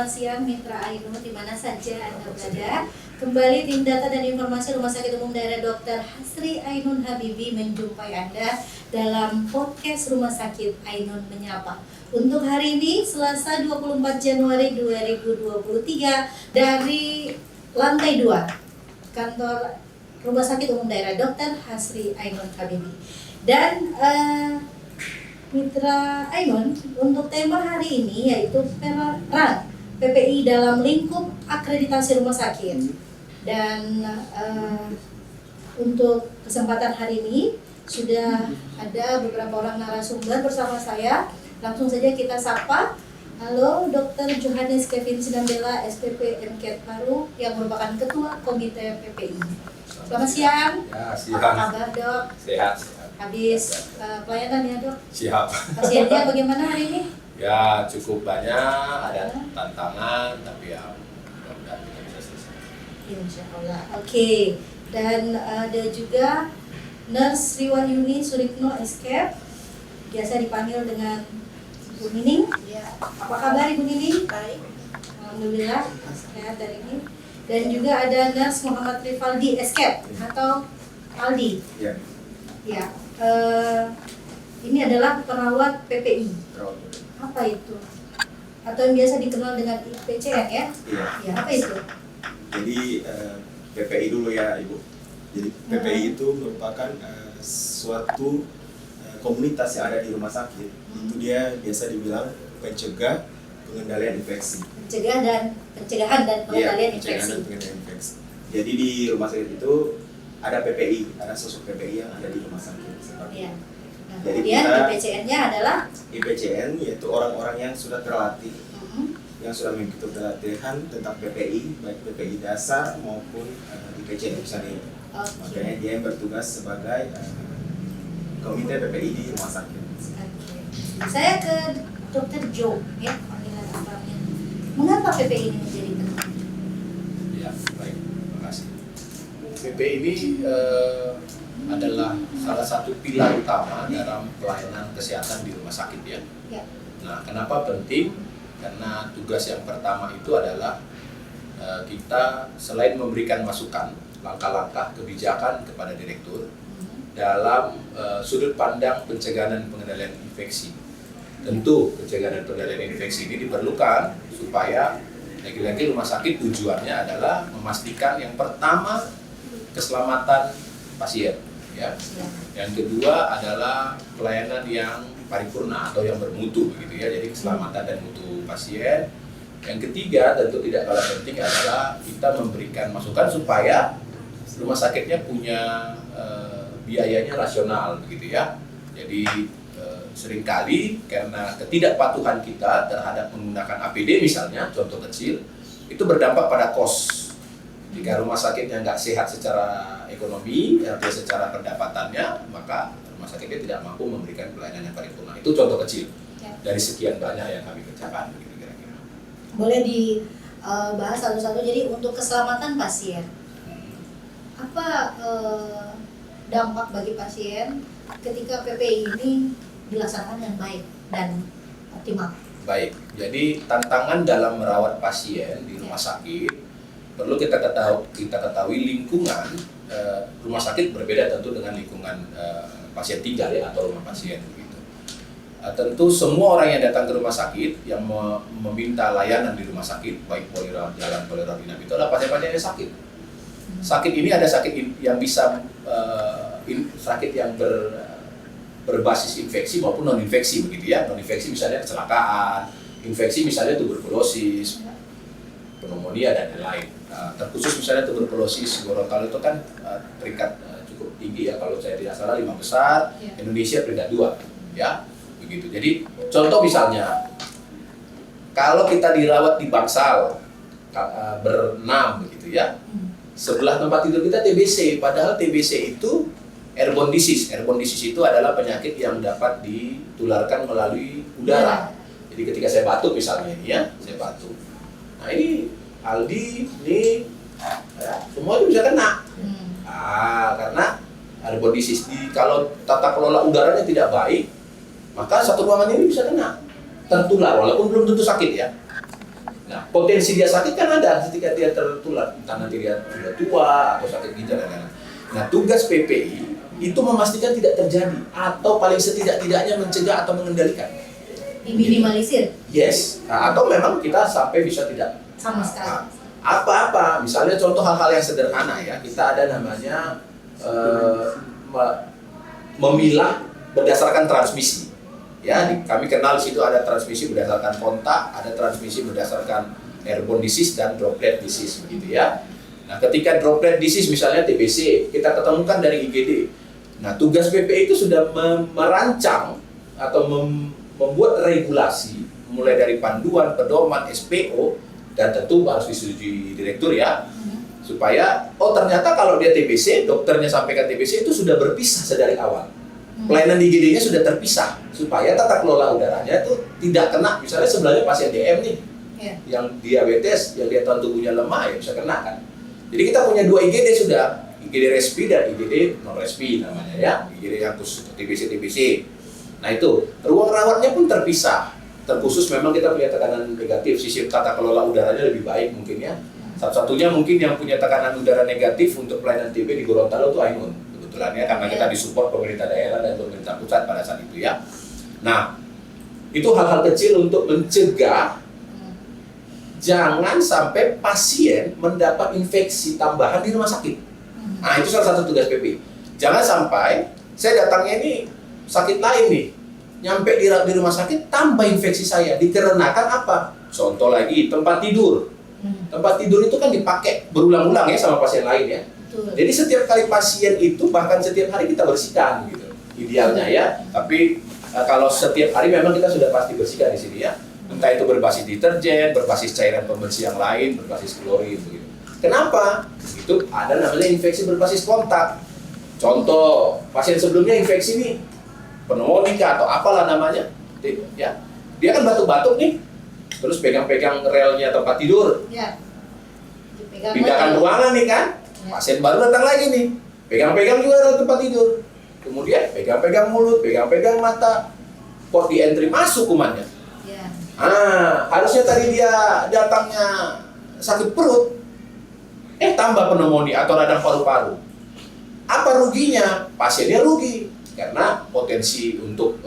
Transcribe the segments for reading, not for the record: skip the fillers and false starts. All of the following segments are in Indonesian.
selamat siang Mitra Ainun di mana saja Anda berada. Kembali tim data dan informasi Rumah Sakit Umum Daerah Dr. Hasri Ainun Habibi menjumpai Anda dalam podcast Rumah Sakit Ainun Menyapa. Untuk hari ini Selasa 24 Januari 2023 dari lantai 2 kantor Rumah Sakit Umum Daerah Dr. Hasri Ainun Habibi. Dan Mitra Ainun, untuk tema hari ini yaitu peran PPI dalam lingkup akreditasi rumah sakit. Dan untuk kesempatan hari ini sudah ada beberapa orang narasumber bersama saya. Langsung saja kita sapa. Halo, Dr. Johannes Kevin Sinambela, SPP MKED Paru yang merupakan Ketua Komite PPI. Selamat siang. Ya, siang. Apa kabar, Dok? Sehat. Habis pelayanan ya, Dok? Siap. Pasiennya bagaimana hari ini? Ya, cukup banyak, ada tantangan, tapi ya mudah-mudahan kita bisa selesai. Insya Allah. Oke. Dan ada juga Nurse Riwayuni Suripno Escape, biasa dipanggil dengan Bu Nining. Ya, Apa kabar Ibu Nining? baik. Alhamdulillah sehat hari ini. Dan juga ada Nurse Muhammad Rivaldi Escape atau Aldi. Ya. Ya. Ini adalah perawat PPI. Apa itu? Atau yang biasa dikenal dengan IPCN ya? Iya. Ya, apa itu? Jadi PPI dulu ya Ibu. Jadi PPI itu merupakan suatu komunitas yang ada di rumah sakit. Itu dia biasa dibilang pencegah pengendalian infeksi. Pencegahan dan pengendalian Iya, pencegahan infeksi. dan pengendalian infeksi. Jadi di rumah sakit itu ada PPI, ada sosok PPI yang ada di rumah sakit. Iya. Nah, Jadi kemudian kita- IPCN-nya adalah IPCN yaitu orang-orang yang sudah terlatih, yang sudah mengikuti pelatihan tentang PPI, baik PPI dasar maupun IPCN misalnya. Oke. Makanya dia yang bertugas sebagai komite PPI di rumah sakit. Oke. Saya ke Dr. Joe ya, panggilan akrabnya. Mengapa PPI ini menjadi penting? Ya, baik. Terima kasih. PP ini adalah salah satu pilar utama dalam pelayanan kesehatan di rumah sakit ya. Ya. Nah, kenapa penting? Karena tugas yang pertama itu adalah kita selain memberikan masukan, langkah-langkah kebijakan kepada direktur dalam sudut pandang pencegahan dan pengendalian infeksi. Tentu pencegahan dan pengendalian infeksi ini diperlukan supaya lagi-lagi rumah sakit tujuannya adalah memastikan yang pertama keselamatan pasien, ya. Yang kedua adalah pelayanan yang paripurna atau yang bermutu, begitu ya. Jadi keselamatan dan mutu pasien. Yang ketiga tentu tidak kalah penting adalah kita memberikan masukan supaya rumah sakitnya punya biayanya rasional, begitu ya. Jadi seringkali karena ketidakpatuhan kita terhadap menggunakan APD misalnya, contoh kecil, itu berdampak pada kos. Jika rumah sakitnya nggak sehat secara ekonomi, artinya secara pendapatannya, maka rumah sakitnya tidak mampu memberikan pelayanan yang paripurna. Itu contoh kecil dari sekian banyak yang kami kerjakan, begitu kira-kira. Boleh dibahas satu-satu. Jadi untuk keselamatan pasien, apa dampak bagi pasien ketika PPI ini dilaksanakan dengan baik dan optimal? Baik, jadi tantangan dalam merawat pasien di rumah sakit perlu kita ketahui lingkungan rumah sakit berbeda tentu dengan lingkungan pasien tinggal ya atau rumah pasien begitu. Tentu semua orang yang datang ke rumah sakit yang meminta layanan di rumah sakit baik polirawat jalan, polirawat inap itu adalah pasien-pasien yang sakit. Sakit ini ada sakit yang bisa sakit yang berbasis infeksi maupun non infeksi begitu ya. Non infeksi misalnya kecelakaan, infeksi misalnya tuberkulosis, pneumonia dan lain-lain. Terkhusus misalnya tuberkulosis Gorontalo itu kan peringkat cukup tinggi ya, kalau saya tidak salah 5 besar, Indonesia peringkat 2 ya, begitu. Jadi contoh misalnya kalau kita dirawat di Bangsal berenam begitu ya, sebelah tempat tidur kita TBC, padahal TBC itu airborne disease. Airborne disease itu adalah penyakit yang dapat ditularkan melalui udara. Jadi ketika saya batuk misalnya ini ya, saya batuk. Nah ini Aldi, ini ya, semua itu bisa kena. Karena airborne disease kalau tata kelola udaranya tidak baik, maka satu ruangan ini bisa kena, tertular walaupun belum tentu sakit ya. Nah, Nah, potensi dia sakit kan ada ketika dia tertular, entah nanti dia sudah tua atau sakit ginjal dan lain-lain. Nah, tugas PPI itu memastikan tidak terjadi atau paling setidak-tidaknya mencegah atau mengendalikan. Diminimalisir. Yes. Nah, atau memang kita sampai bisa tidak Sama sekali. apa-apa. Misalnya contoh hal-hal yang sederhana ya, kita ada namanya memilah berdasarkan transmisi. Ya, kami kenal di situ ada transmisi berdasarkan kontak, ada transmisi berdasarkan airborne disease dan droplet disease begitu ya. Nah, ketika droplet disease misalnya TBC, kita ketemukan dari IGD. Nah, tugas PPI itu sudah merancang atau membuat regulasi mulai dari panduan, pedoman, SPO dan tentu harus disetujui direktur ya. Supaya ternyata kalau dia TBC, dokternya sampaikan TBC itu sudah berpisah sedari awal. Pelayanan di IGD-nya sudah terpisah supaya tata kelola udaranya itu tidak kena. Misalnya sebelahnya pasien DM nih, yang diabetes, yang dia tahan tubuhnya lemah ya bisa kena kan. Jadi kita punya 2 IGD sudah, IGD respi dan IGD non respi namanya ya, IGD yang khusus TBC. Nah itu ruang rawatnya pun terpisah. Terkhusus memang kita punya tekanan negatif, sisi tata kelola udaranya lebih baik mungkin ya. Satu-satunya mungkin yang punya tekanan udara negatif untuk pelayanan TB di Gorontalo itu Ainun. Ya, karena kita disupport pemerintah daerah dan pemerintah pusat pada saat itu ya. Nah, itu hal-hal kecil untuk mencegah jangan sampai pasien mendapat infeksi tambahan di rumah sakit. Nah, itu salah satu tugas PP. Jangan sampai saya datangnya ini sakit lain nih, nyampe di rumah sakit tambah infeksi saya dikarenakan apa? Contoh lagi tempat tidur. Tempat tidur itu kan dipakai berulang-ulang ya sama pasien lain ya. Jadi setiap kali pasien itu bahkan setiap hari kita bersihkan gitu, idealnya ya. Tapi kalau setiap hari memang kita sudah pasti bersihkan di sini ya. Entah itu berbasis deterjen, berbasis cairan pembersih yang lain, berbasis klorin begitu. Kenapa? Itu ada namanya infeksi berbasis kontak. Contoh pasien sebelumnya infeksi nih, pneumonia atau apalah namanya, ya. Dia kan batuk-batuk nih, terus pegang-pegang relnya tempat tidur. Ya. Pindahkan ruangan nih kan. Pasien baru datang lagi nih, pegang-pegang juga dalam tempat tidur. Kemudian pegang-pegang mulut, pegang-pegang mata, port di entry masuk kumannya. Ya. Harusnya tadi dia datangnya sakit perut, tambah pneumonia atau radang paru-paru. Apa ruginya? Pasiennya rugi karena potensi untuk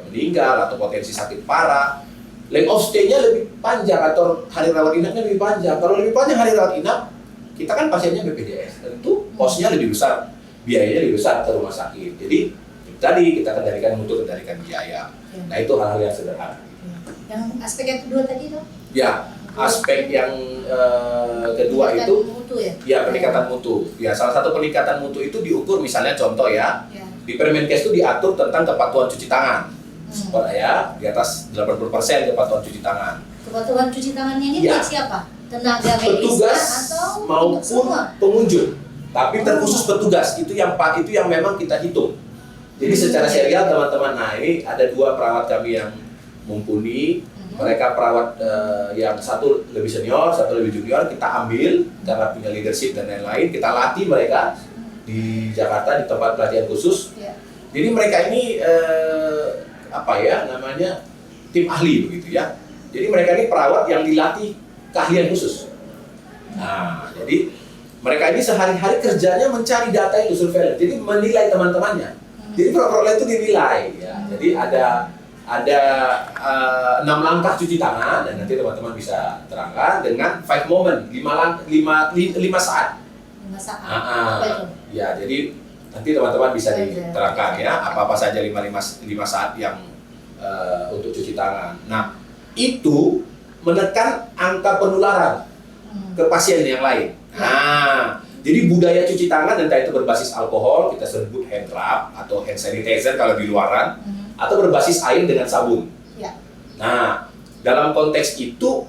meninggal atau potensi sakit parah. Length of stay-nya lebih panjang atau hari rawat inapnya lebih panjang. Kalau lebih panjang hari rawat inap, kita kan pasiennya BPJS, tentu kosnya lebih besar, biayanya lebih besar ke rumah sakit. Jadi tadi kita kendalikan mutu, kendalikan biaya. Nah itu hal-hal yang sederhana. Yang aspek yang kedua tadi dong? Ya, aspek yang kedua peningkatan itu, mutu ya? Ya peningkatan mutu. Ya salah satu peningkatan mutu itu diukur misalnya contoh ya, di Permenkes itu diatur tentang kepatuhan cuci tangan. Ya, di atas 80% kepatuhan cuci tangan. Kepatuhan cuci tangannya ini buat siapa? Tenaga medis petugas atau maupun pengunjung, tapi terkhusus petugas itu yang memang kita hitung. Jadi secara serial teman-teman, nah ini ada 2 perawat kami yang mumpuni, mereka perawat yang satu lebih senior, satu lebih junior, kita ambil karena punya leadership dan lain-lain, kita latih mereka di Jakarta di tempat pelatihan khusus. Jadi mereka ini tim ahli begitu ya. Jadi mereka ini perawat yang dilatih keahlian khusus. Nah, jadi mereka ini sehari-hari kerjanya mencari data itu, surveillance. Jadi menilai teman-temannya. Jadi perawat itu dinilai ya. Jadi ada 6 langkah cuci tangan dan nanti teman-teman bisa terangkan dengan 5 moment, 5 saat. 5 saat. Apa itu? Ya, jadi nanti teman-teman bisa diterangkan ya apa-apa saja 5 saat yang untuk cuci tangan. Nah, itu menekan angka penularan ke pasien yang lain. Nah, jadi budaya cuci tangan entah itu berbasis alkohol, kita sebut hand rub atau hand sanitizer kalau di luaran, atau berbasis air dengan sabun. Nah, dalam konteks itu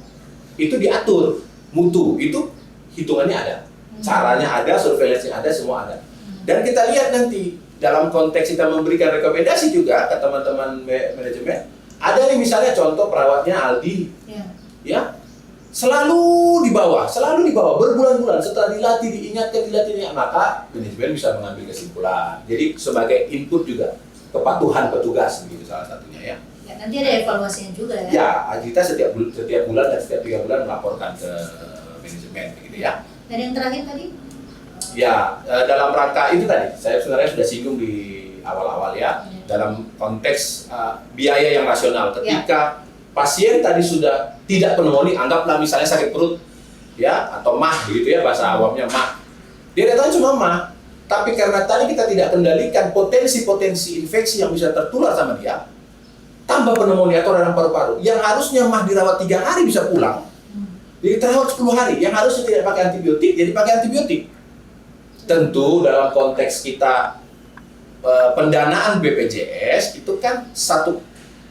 diatur mutu, itu hitungannya ada, caranya ada, surveillance-nya ada, semua ada. Dan kita lihat nanti dalam konteks kita memberikan rekomendasi juga ke teman-teman manajemen. Ada nih misalnya contoh perawatnya Aldi, ya selalu dibawa berbulan-bulan setelah dilatih, diingatkan, maka manajemen bisa mengambil kesimpulan. Jadi sebagai input juga kepatuhan petugas begitu salah satunya ya. Ya, nanti ada evaluasinya juga ya. Ya, kita setiap bulan dan setiap 3 bulan melaporkan ke manajemen, begitu ya. Dan yang terakhir tadi? Ya, dalam rangka itu tadi, saya sebenarnya sudah singgung di awal-awal ya, dalam konteks biaya yang rasional. Ketika pasien tadi sudah tidak pneumonia, anggaplah misalnya sakit perut, ya, atau mah, gitu ya, bahasa awamnya mah. Dia datang cuma mah, tapi karena tadi kita tidak kendalikan potensi-potensi infeksi yang bisa tertular sama dia, tambah pneumonia atau radang paru-paru, yang harusnya mah dirawat 3 hari bisa pulang, jadi terawat 10 hari, yang harusnya tidak pakai antibiotik, jadi pakai antibiotik. Tentu dalam konteks kita pendanaan BPJS itu kan satu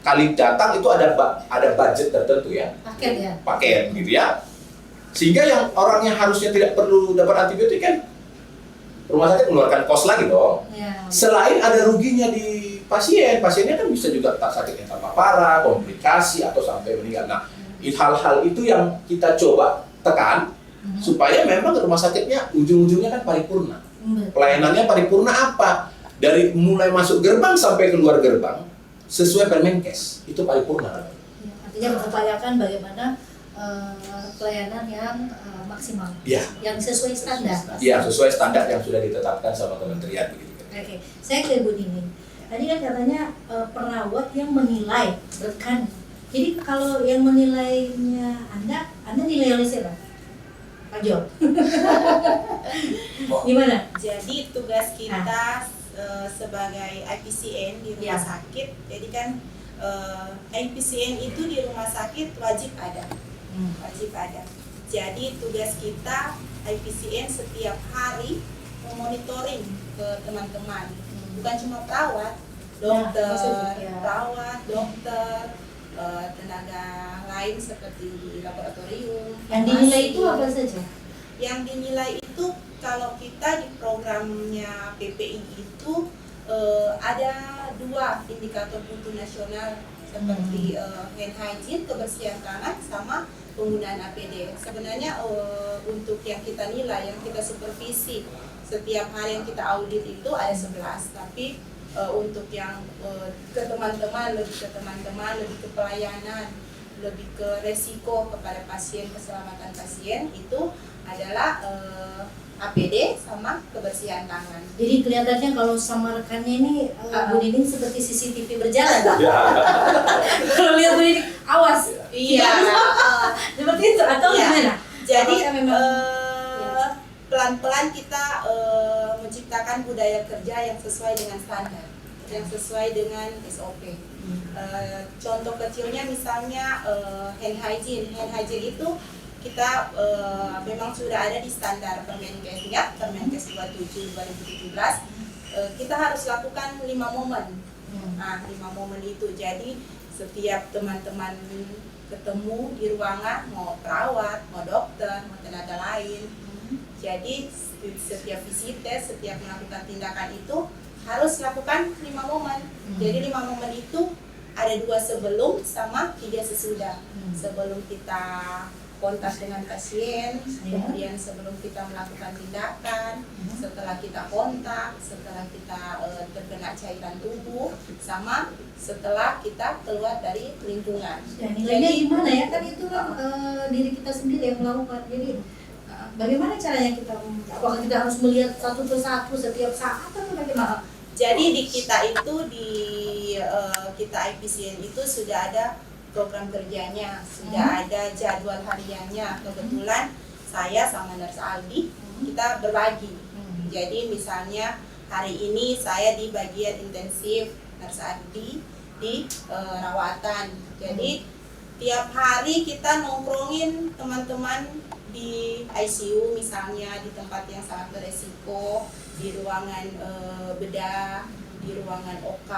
kali datang itu ada budget tertentu ya, Paket ya. paket gitu ya, sehingga yang orang yang harusnya tidak perlu dapat antibiotik kan rumah sakit mengeluarkan kos lagi dong. Ya. Selain ada ruginya di pasiennya kan bisa juga tak sakit yang tambah parah, komplikasi atau sampai meninggal. Nah, hal-hal itu yang kita coba tekan supaya memang rumah sakitnya ujung-ujungnya kan paripurna. Pelayanannya paripurna apa? Dari mulai masuk gerbang sampai keluar gerbang sesuai Permenkes, itu paripurna. Ya, artinya mengupayakan bagaimana pelayanan yang maksimal, Ya. yang sesuai standar. Iya, sesuai standar yang sudah ditetapkan sama kementerian begitu. Oke, saya ke Bu Nining. Tadi kan katanya perawat yang menilai rekan. Jadi kalau yang menilainya Anda nilai oleh siapa? Pak Jo. Gimana? Jadi tugas kita sebagai IPCN di rumah sakit, jadi kan IPCN itu di rumah sakit wajib ada. Jadi tugas kita IPCN setiap hari memonitoring ke teman-teman, bukan cuma perawat, dokter, tenaga lain seperti di laboratorium. Yang dinilai itu apa saja? Yang dinilai itu kalau kita di programnya PPI itu ada 2 indikator mutu nasional seperti hand hygiene, kebersihan tangan, sama penggunaan APD. Sebenarnya untuk yang kita nilai, yang kita supervisi setiap hari yang kita audit itu ada 11, tapi untuk yang ke teman-teman, lebih ke pelayanan, lebih ke resiko kepada pasien, keselamatan pasien, itu adalah APD sama kebersihan tangan. Jadi kelihatannya kalau sama rekannya ini Bu Nining seperti CCTV berjalan. Kalau lihat Bu Nining, awas. Iya. Seperti itu atau gimana? Jadi Apakah memang pelan-pelan kita menciptakan budaya kerja yang sesuai dengan standar, yang sesuai dengan SOP. Contoh kecilnya misalnya hand hygiene. Hand hygiene itu kita memang sudah ada di standar Permenkes ya, Permenkes 27 2017. Kita harus lakukan 5 momen. Nah, 5 momen itu. Jadi setiap teman-teman ketemu di ruangan, mau perawat, mau dokter, mau tenaga lain. Jadi setiap visitor, setiap melakukan tindakan itu harus lakukan 5 momen. Jadi 5 momen itu ada 2 sebelum sama 3 sesudah. Sebelum kita kontak dengan pasien, kemudian sebelum kita melakukan tindakan, setelah kita kontak, setelah kita terkena cairan tubuh, sama setelah kita keluar dari lingkungan. ya, nilainya gimana ya? Kan itu kan diri kita sendiri yang melakukan. Jadi bagaimana caranya kita? Apakah kita harus melihat satu persatu setiap saat atau bagaimana? Jadi di kita itu kita IPCN itu sudah ada program kerjanya, sudah ada jadwal hariannya. Kebetulan saya sama Nurse Aldi kita berbagi. Jadi misalnya hari ini saya di bagian intensif, Nurse Aldi di rawatan. Jadi tiap hari kita nongkrongin teman-teman di ICU misalnya, di tempat yang sangat beresiko, di ruangan bedah, di ruangan OK,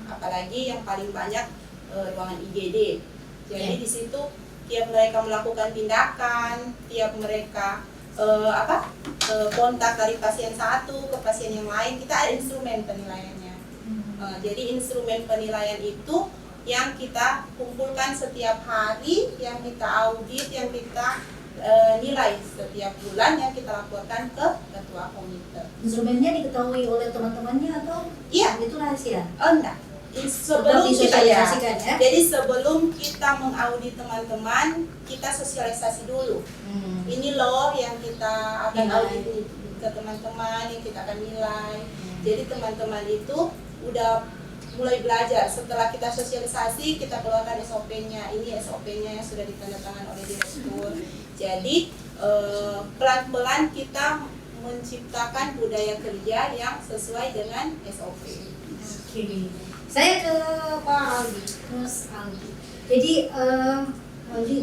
apalagi yang paling banyak ruangan IGD. Jadi di situ tiap mereka melakukan tindakan, tiap mereka kontak dari pasien satu ke pasien yang lain, kita ada instrumen penilaiannya. Jadi instrumen penilaian itu yang kita kumpulkan setiap hari, yang kita audit, yang kita nilai setiap bulan, yang kita laporkan ke ketua komite. Instrumennya diketahui oleh teman-temannya atau Iya. itu rahasia? Oh enggak, sebelum kita ya. Disosialisasikan ya. Jadi sebelum kita mengaudit teman-teman, kita sosialisasi dulu. Ini loh yang kita akan Nilai. audit ke teman-teman, yang kita akan nilai. Jadi teman-teman itu udah mulai belajar. Setelah kita sosialisasi, kita keluarkan SOP-nya. Ini SOP-nya yang sudah ditandatangan oleh direktur. Jadi pelan-pelan kita menciptakan budaya kerja yang sesuai dengan SOP. Oke. Saya ke Pak Aldi, Mas Aldi. Jadi Aldi,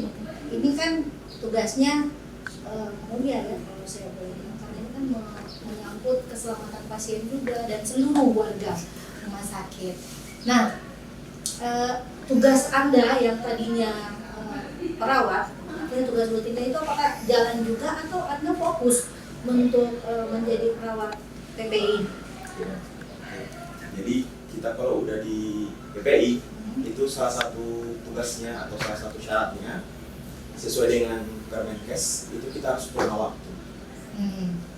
ini kan tugasnya mulia ya kalau saya boleh bilang, karena ini kan menyangkut keselamatan pasien juga dan seluruh warga rumah sakit. Nah, tugas Anda yang tadinya perawat, artinya tugas rutinnya itu apakah jalan juga atau Anda fokus untuk menjadi perawat PPI? Jadi kita kalau udah di PPI itu salah satu tugasnya atau salah satu syaratnya sesuai dengan Permenkes itu kita harus punya waktu.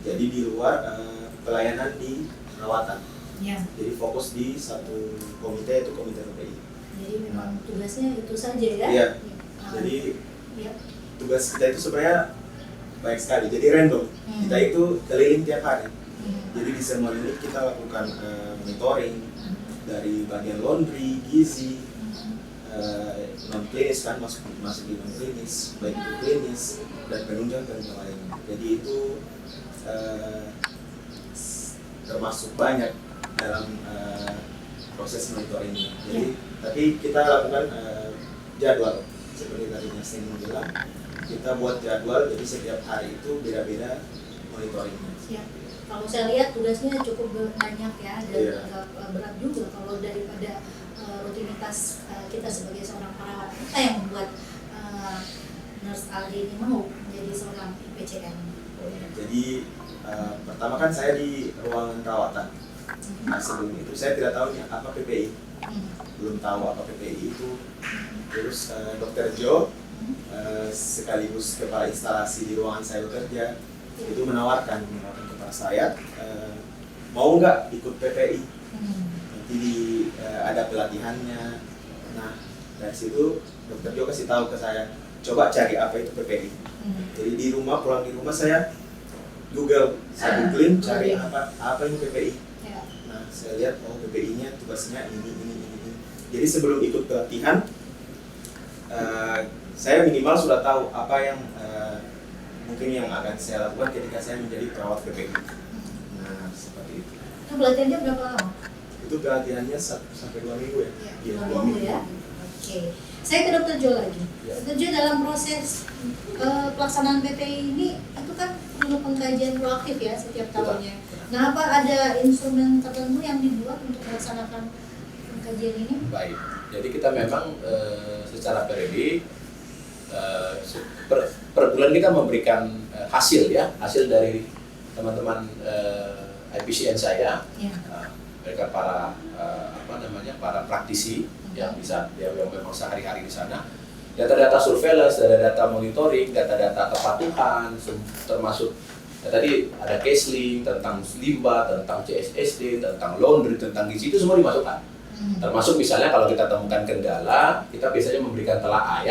Jadi di luar pelayanan di perawatan. Ya. Jadi fokus di satu komite, itu komite PPI. Jadi memang tugasnya itu saja ya? Iya. Ah, Jadi ya. tugas kita itu sebenarnya baik sekali. Jadi random. Kita itu keliling tiap hari. Jadi di semua unit kita lakukan monitoring dari bagian laundry, gizi, non klinis kan masuk di non klinis, baik itu klinis dan penunjang lain. Jadi itu termasuk banyak dalam proses monitoringnya. Jadi tapi kita lakukan jadwal seperti tadi Nastin bilang, kita buat jadwal jadi setiap hari itu beda-beda monitoringnya. Siap. Kalau saya lihat tugasnya cukup banyak ya dan Iya. agak berat juga kalau daripada rutinitas kita sebagai seorang perawat. Apa yang membuat Nurse Aldi ini mau menjadi seorang PCN? Jadi pertama kan saya di ruangan perawatan. Nah sebelum itu saya tidak tahu nih apa PPI, belum tahu apa PPI itu. Terus Dr. Jo sekaligus kepala instalasi di ruangan saya bekerja itu menawarkan kepada saya mau nggak ikut PPI, nanti ada pelatihannya. Nah dari situ Dr. Jo kasih tahu ke saya, coba cari apa itu PPI. Jadi di rumah, pulang di rumah saya Google, saya googling cari apa ini PPI. Ya. Nah saya lihat oh PPI-nya tugasnya ini. Jadi sebelum ikut pelatihan saya minimal sudah tahu apa yang mungkin yang akan saya lakukan ketika saya menjadi perawat PPI. Nah seperti itu. Itu pelatihannya berapa lama? Itu pelatihannya 1 sampai 2 minggu ya. Iya, 2 minggu ya. Oke. Saya ke Dr. Jo lagi. Ya. Dr. Jo, dalam proses pelaksanaan PPI ini itu kan perlu pengkajian proaktif ya setiap tahunnya. Nah, apa ada instrumen tertentu yang dibuat untuk melaksanakan pengkajian ini? Baik, jadi kita memang secara periodik per bulan kita memberikan hasil dari teman-teman IPCN saya, Ya. mereka para para praktisi yang memang sehari-hari di sana. Data-data surveillance, data-data monitoring, data-data kepatuhan, termasuk tadi ada case link tentang limbah, tentang CSSD, tentang laundry, tentang gizi, itu semua dimasukkan. Termasuk misalnya kalau kita temukan kendala, kita biasanya memberikan telah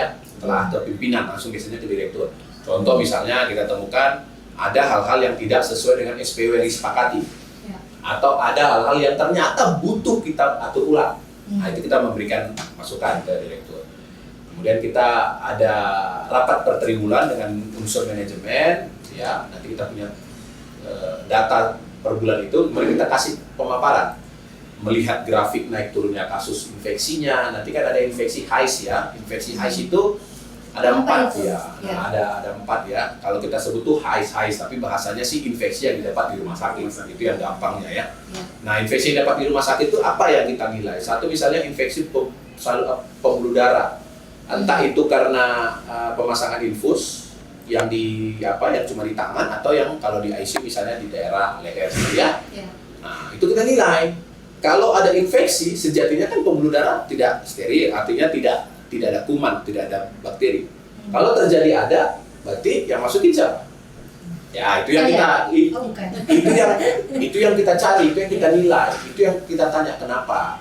ke pimpinan, langsung biasanya ke direktur. Contoh misalnya kita temukan ada hal-hal yang tidak sesuai dengan SPW yang disepakati, Ya. atau ada hal-hal yang ternyata butuh kita atur ulang. Nah itu kita memberikan masukan ke direktur. Kemudian kita ada rapat per triwulan dengan unsur manajemen, ya nanti kita punya data per bulan itu, kemudian kita kasih pemaparan. Melihat grafik naik turunnya kasus infeksinya, nanti kan ada infeksi HICE ya. Infeksi HICE itu ada 4 ya. Nah, ada 4 ya. Kalau kita sebut tuh HICE, tapi bahasanya sih infeksi yang didapat di rumah sakit. Itu yang gampangnya ya. Nah, infeksi yang dapat di rumah sakit itu apa yang kita nilai? Satu misalnya infeksi pembuluh darah. Entah itu karena pemasangan infus yang yang cuma di tangan, atau yang kalau di ICU misalnya di daerah leher ya. Nah, itu kita nilai. Kalau ada infeksi, sejatinya kan pembuluh darah tidak steril, artinya tidak ada kuman, tidak ada bakteri. Kalau terjadi ada, berarti yang masukin siapa? Ya itu yang itu yang kita cari, itu yang kita nilai, itu yang kita tanya kenapa.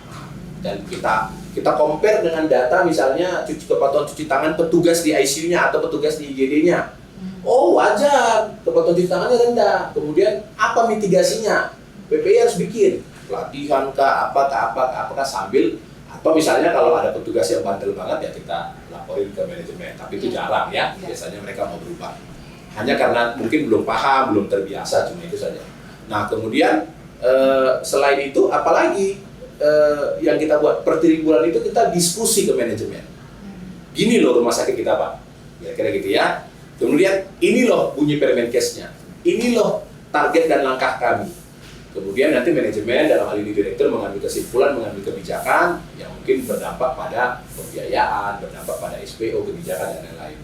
Dan kita compare dengan data misalnya kepatuhan cuci tangan petugas di ICU-nya atau petugas di IGD-nya. Oh wajar, kepatuhan cuci tangannya rendah. Kemudian apa mitigasinya? PPI harus bikin pelatihan apakah sambil, atau misalnya kalau ada petugas yang bandel banget ya kita laporin ke manajemen. Tapi itu jarang ya, biasanya mereka mau berubah. Hanya karena mungkin belum paham, belum terbiasa, cuma itu saja. Nah kemudian selain itu apalagi yang kita buat per 3 bulan itu kita diskusi ke manajemen. Gini loh rumah sakit kita Pak, kira-kira gitu ya. Kemudian ini loh bunyi Permenkesnya, ini loh target dan langkah kami. Kemudian nanti manajemen dalam hal ini direktur mengambil kesimpulan, mengambil kebijakan yang mungkin berdampak pada pembiayaan, berdampak pada SPO, kebijakan dan lain-lain.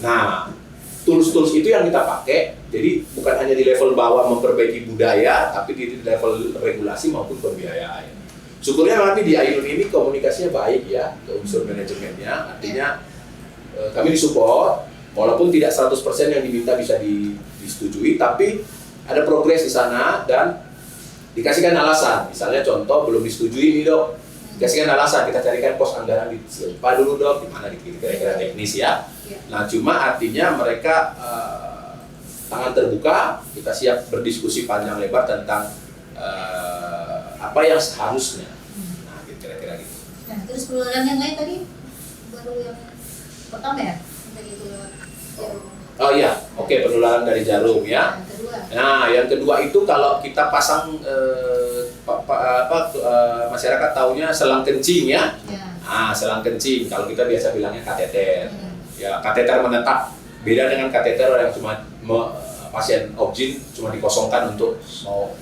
Nah, tools-tools itu yang kita pakai, jadi bukan hanya di level bawah memperbaiki budaya, tapi di level regulasi maupun pembiayaan. Syukurnya nanti di Ainun ini komunikasinya baik ya, ke unsur manajemennya, artinya kami disupport, walaupun tidak 100% yang diminta bisa disetujui, tapi ada progres di sana dan dikasihkan alasan. Misalnya contoh belum disetujui nih dok, dikasihkan alasan, kita carikan pos anggaran di siapa dulu dok, di mana kira-kira teknis ya. Nah cuma artinya mereka tangan terbuka, kita siap berdiskusi panjang lebar tentang apa yang seharusnya. Nah kira-kira gitu. Nah terus penularan yang lain tadi baru yang pertama ya, tadi itu lewat jarum. Oh iya, oke, penularan dari jarum ya. Nah yang kedua itu kalau kita pasang masyarakat taunya selang kencing ya. Nah selang kencing, kalau kita biasa bilangnya kateter. Ya kateter menetap, beda dengan kateter yang cuma pasien objin cuma dikosongkan untuk mau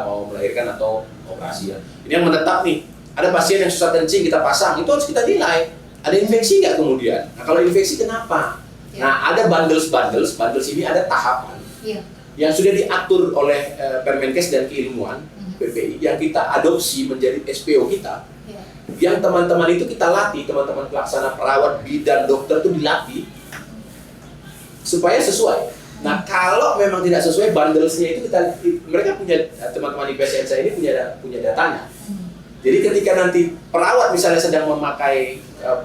mau melahirkan atau operasi ya. Ini yang menetap nih. Ada pasien yang susah kencing kita pasang, itu harus kita nilai. Ada infeksi nggak kemudian? Nah kalau infeksi kenapa? Nah ada bundles ini ada tahapan yang sudah diatur oleh Permenkes dan keilmuan PPI yang kita adopsi menjadi SPO kita. Yang teman-teman itu kita latih, teman-teman pelaksana perawat, bidan, dokter itu dilatih supaya sesuai. Nah kalau memang tidak sesuai bundlesnya itu mereka punya, teman-teman di PSN saya ini punya datanya. Jadi ketika nanti perawat misalnya sedang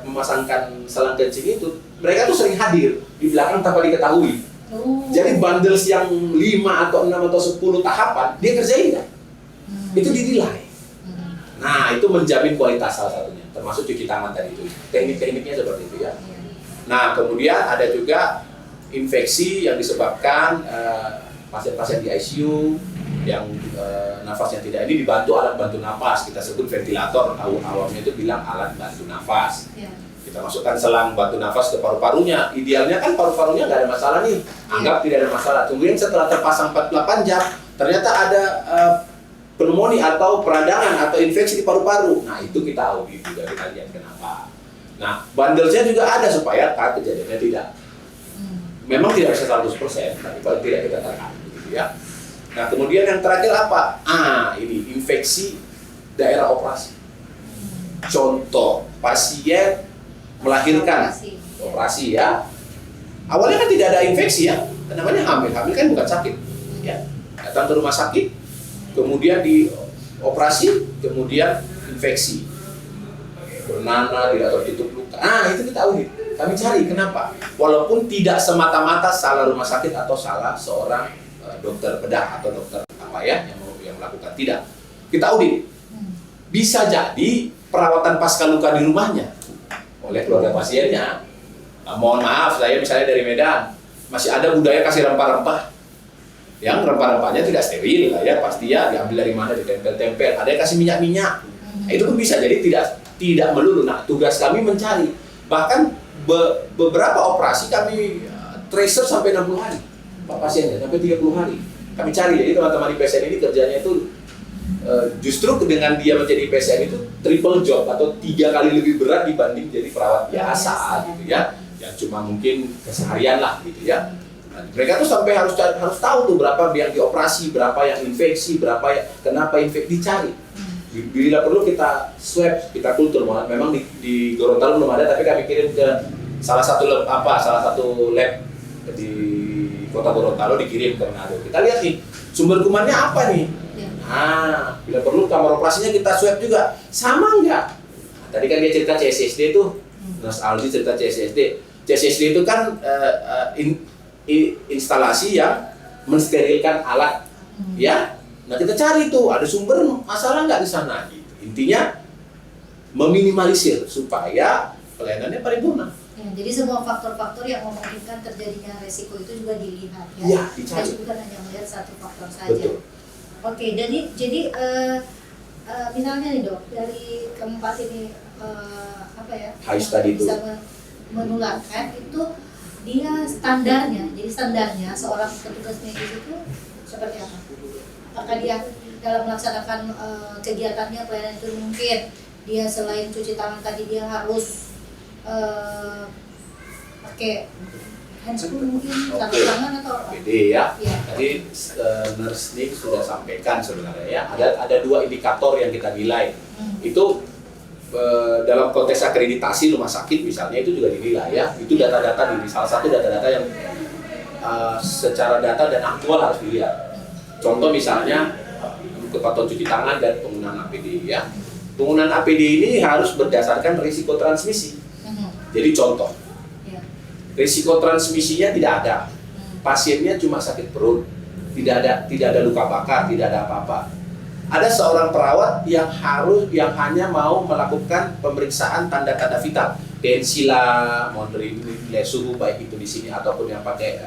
memasangkan selang kencing itu, mereka tuh sering hadir di belakang tanpa diketahui. Jadi bundles yang 5 atau 6 atau 10 tahapan dia kerjain kan? Itu dinilai. Nah itu menjamin kualitas salah satunya, termasuk cuci tangan tadi itu. Teknik-tekniknya seperti itu ya. Nah kemudian ada juga infeksi yang disebabkan pasien-pasien di ICU yang nafasnya tidak, ini dibantu alat bantu nafas, kita sebut ventilator, awalnya itu bilang alat bantu nafas. Kita masukkan selang bantu nafas ke paru-parunya, idealnya kan paru-parunya nggak ada masalah nih, anggap tidak ada masalah. Kemudian setelah terpasang 48 jam, ternyata ada pneumonia atau peradangan atau infeksi di paru-paru. Nah itu kita audit juga, kita lihat kenapa. Nah bundlesnya juga ada supaya kejadiannya tidak. Memang tidak bisa 100%, tapi paling tidak kita tekan, gitu ya. Nah kemudian yang terakhir apa? Ini infeksi daerah operasi. Contoh pasien melahirkan operasi ya. Awalnya kan tidak ada infeksi ya, namanya hamil kan bukan sakit ya. Datang ke rumah sakit, kemudian dioperasi, kemudian infeksi, bernanah, tidak tertutup luka. Itu kita audit, kami cari kenapa. Walaupun tidak semata-mata salah rumah sakit atau salah seorang dokter bedah atau dokter yang melakukan, tidak. Kita audit. Bisa jadi perawatan pasca luka di rumahnya oleh keluarga pasiennya. Mohon maaf, saya misalnya dari Medan, masih ada budaya kasih rempah-rempah. Yang rempah-rempahnya tidak steril lah ya, pasti ya diambil dari mana, ditempel-tempel. Ada yang kasih minyak-minyak. Itu pun bisa jadi tidak melulu. Nah, tugas kami mencari. Bahkan beberapa operasi kami tracer sampai 60 hari. Pak pasiennya sampai 30 hari. Kami cari, jadi teman-teman di PSN ini kerjanya itu justru dengan dia menjadi PSN itu triple job atau 3 kali lebih berat dibanding jadi perawat biasa gitu ya, yang cuma mungkin keseharian lah gitu ya. Nah, mereka tuh sampai harus tahu tuh berapa yang dioperasi, berapa yang infeksi, berapa yang kenapa infeksi, dicari. Bila perlu kita swab, kita kultur. Memang di Gorontalo belum ada, tapi kami kirim ke salah satu lab di Kota Gorontalo, dikirim ke Manado. Kita lihat nih sumber kumannya apa nih. Ya. Nah, bila perlu kamar operasinya kita swab juga. Sama enggak? Tadi kan dia cerita CSSD tuh, Mas Aldi cerita CSSD. CSSD itu kan instalasi yang mensterilkan alat, ya. Nah kita cari tuh ada sumber masalah nggak di sana. Gitu. Intinya meminimalisir supaya pelayanannya paripurna. Ya, jadi semua faktor-faktor yang memungkinkan terjadinya resiko itu juga dilihat ya. Ya, dicari. Jadi bukan hanya melihat satu faktor saja. Betul. Oke, jadi misalnya nih dok, dari keempat ini apa ya? High yang study bisa itu. menularkan itu dia standarnya. Jadi standarnya seorang petugas medis itu seperti apa? Apakah dia dalam melaksanakan kegiatannya pelayanan itu mungkin dia selain cuci tangan tadi dia harus pakai handscoon mungkin sarung tangan atau apa? APD ya. Ya. Tadi nurse Nick sudah sampaikan sebenarnya ya. Ada dua indikator yang kita nilai. Itu dalam konteks akreditasi rumah sakit misalnya itu juga dinilai ya. Itu data-data di salah satu data-data yang secara data dan aktual harus dilihat. Contoh misalnya kepatuhan cuci tangan dan penggunaan APD ya. Penggunaan APD ini harus berdasarkan risiko transmisi. Jadi contoh, Ya. risiko transmisinya tidak ada. Pasiennya cuma sakit perut, tidak ada luka bakar, tidak ada apa-apa. Ada seorang perawat yang hanya mau melakukan pemeriksaan tanda-tanda vital, tensi lah, nilai suhu baik itu di sini ataupun yang pakai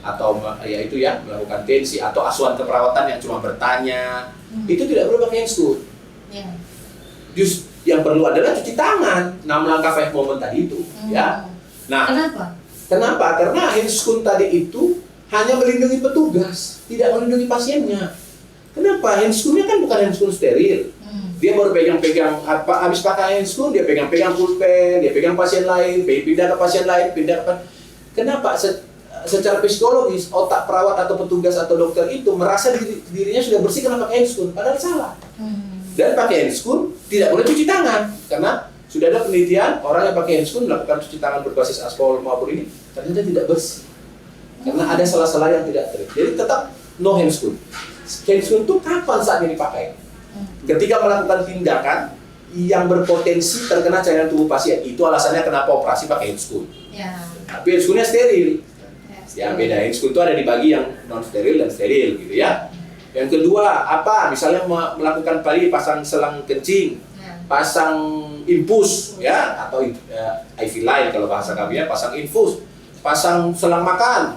atau ya itu ya melakukan tensi atau asuhan keperawatan yang cuma bertanya, itu tidak perlu pakai handscoon. Ya. Just yang perlu adalah cuci tangan, 6 langkah 5 moment tadi itu, ya. Nah, Kenapa? Karena handscoon tadi itu hanya melindungi petugas, tidak melindungi pasiennya. Kenapa? Handscoonnya kan bukan handscoon steril. Dia baru pegang-pegang habis pakai handscoon, dia pegang-pegang pulpen, dia pegang pasien lain, pindah ke pasien lain, Kenapa? Secara psikologis, otak perawat atau petugas atau dokter itu merasa dirinya sudah bersih karena pakai handscoon, padahal salah. Dan pakai handscoon tidak boleh cuci tangan karena sudah ada penelitian orang yang pakai handscoon melakukan cuci tangan berbasis alkohol maupun ini ternyata tidak bersih karena ada sela-sela yang tidak terlihat. Jadi tetap no handscoon. Handscoon itu kapan saatnya dipakai? Ketika melakukan tindakan yang berpotensi terkena cairan tubuh pasien. Itu alasannya kenapa operasi pakai handscoon. Ya. Tapi handscoonnya steril. Ya beda, handscoon itu ada dibagi yang non steril dan steril gitu ya. Yang kedua apa? Misalnya melakukan pasang selang kencing, pasang infus ya atau IV line kalau bahasa kami ya, pasang infus, pasang selang makan,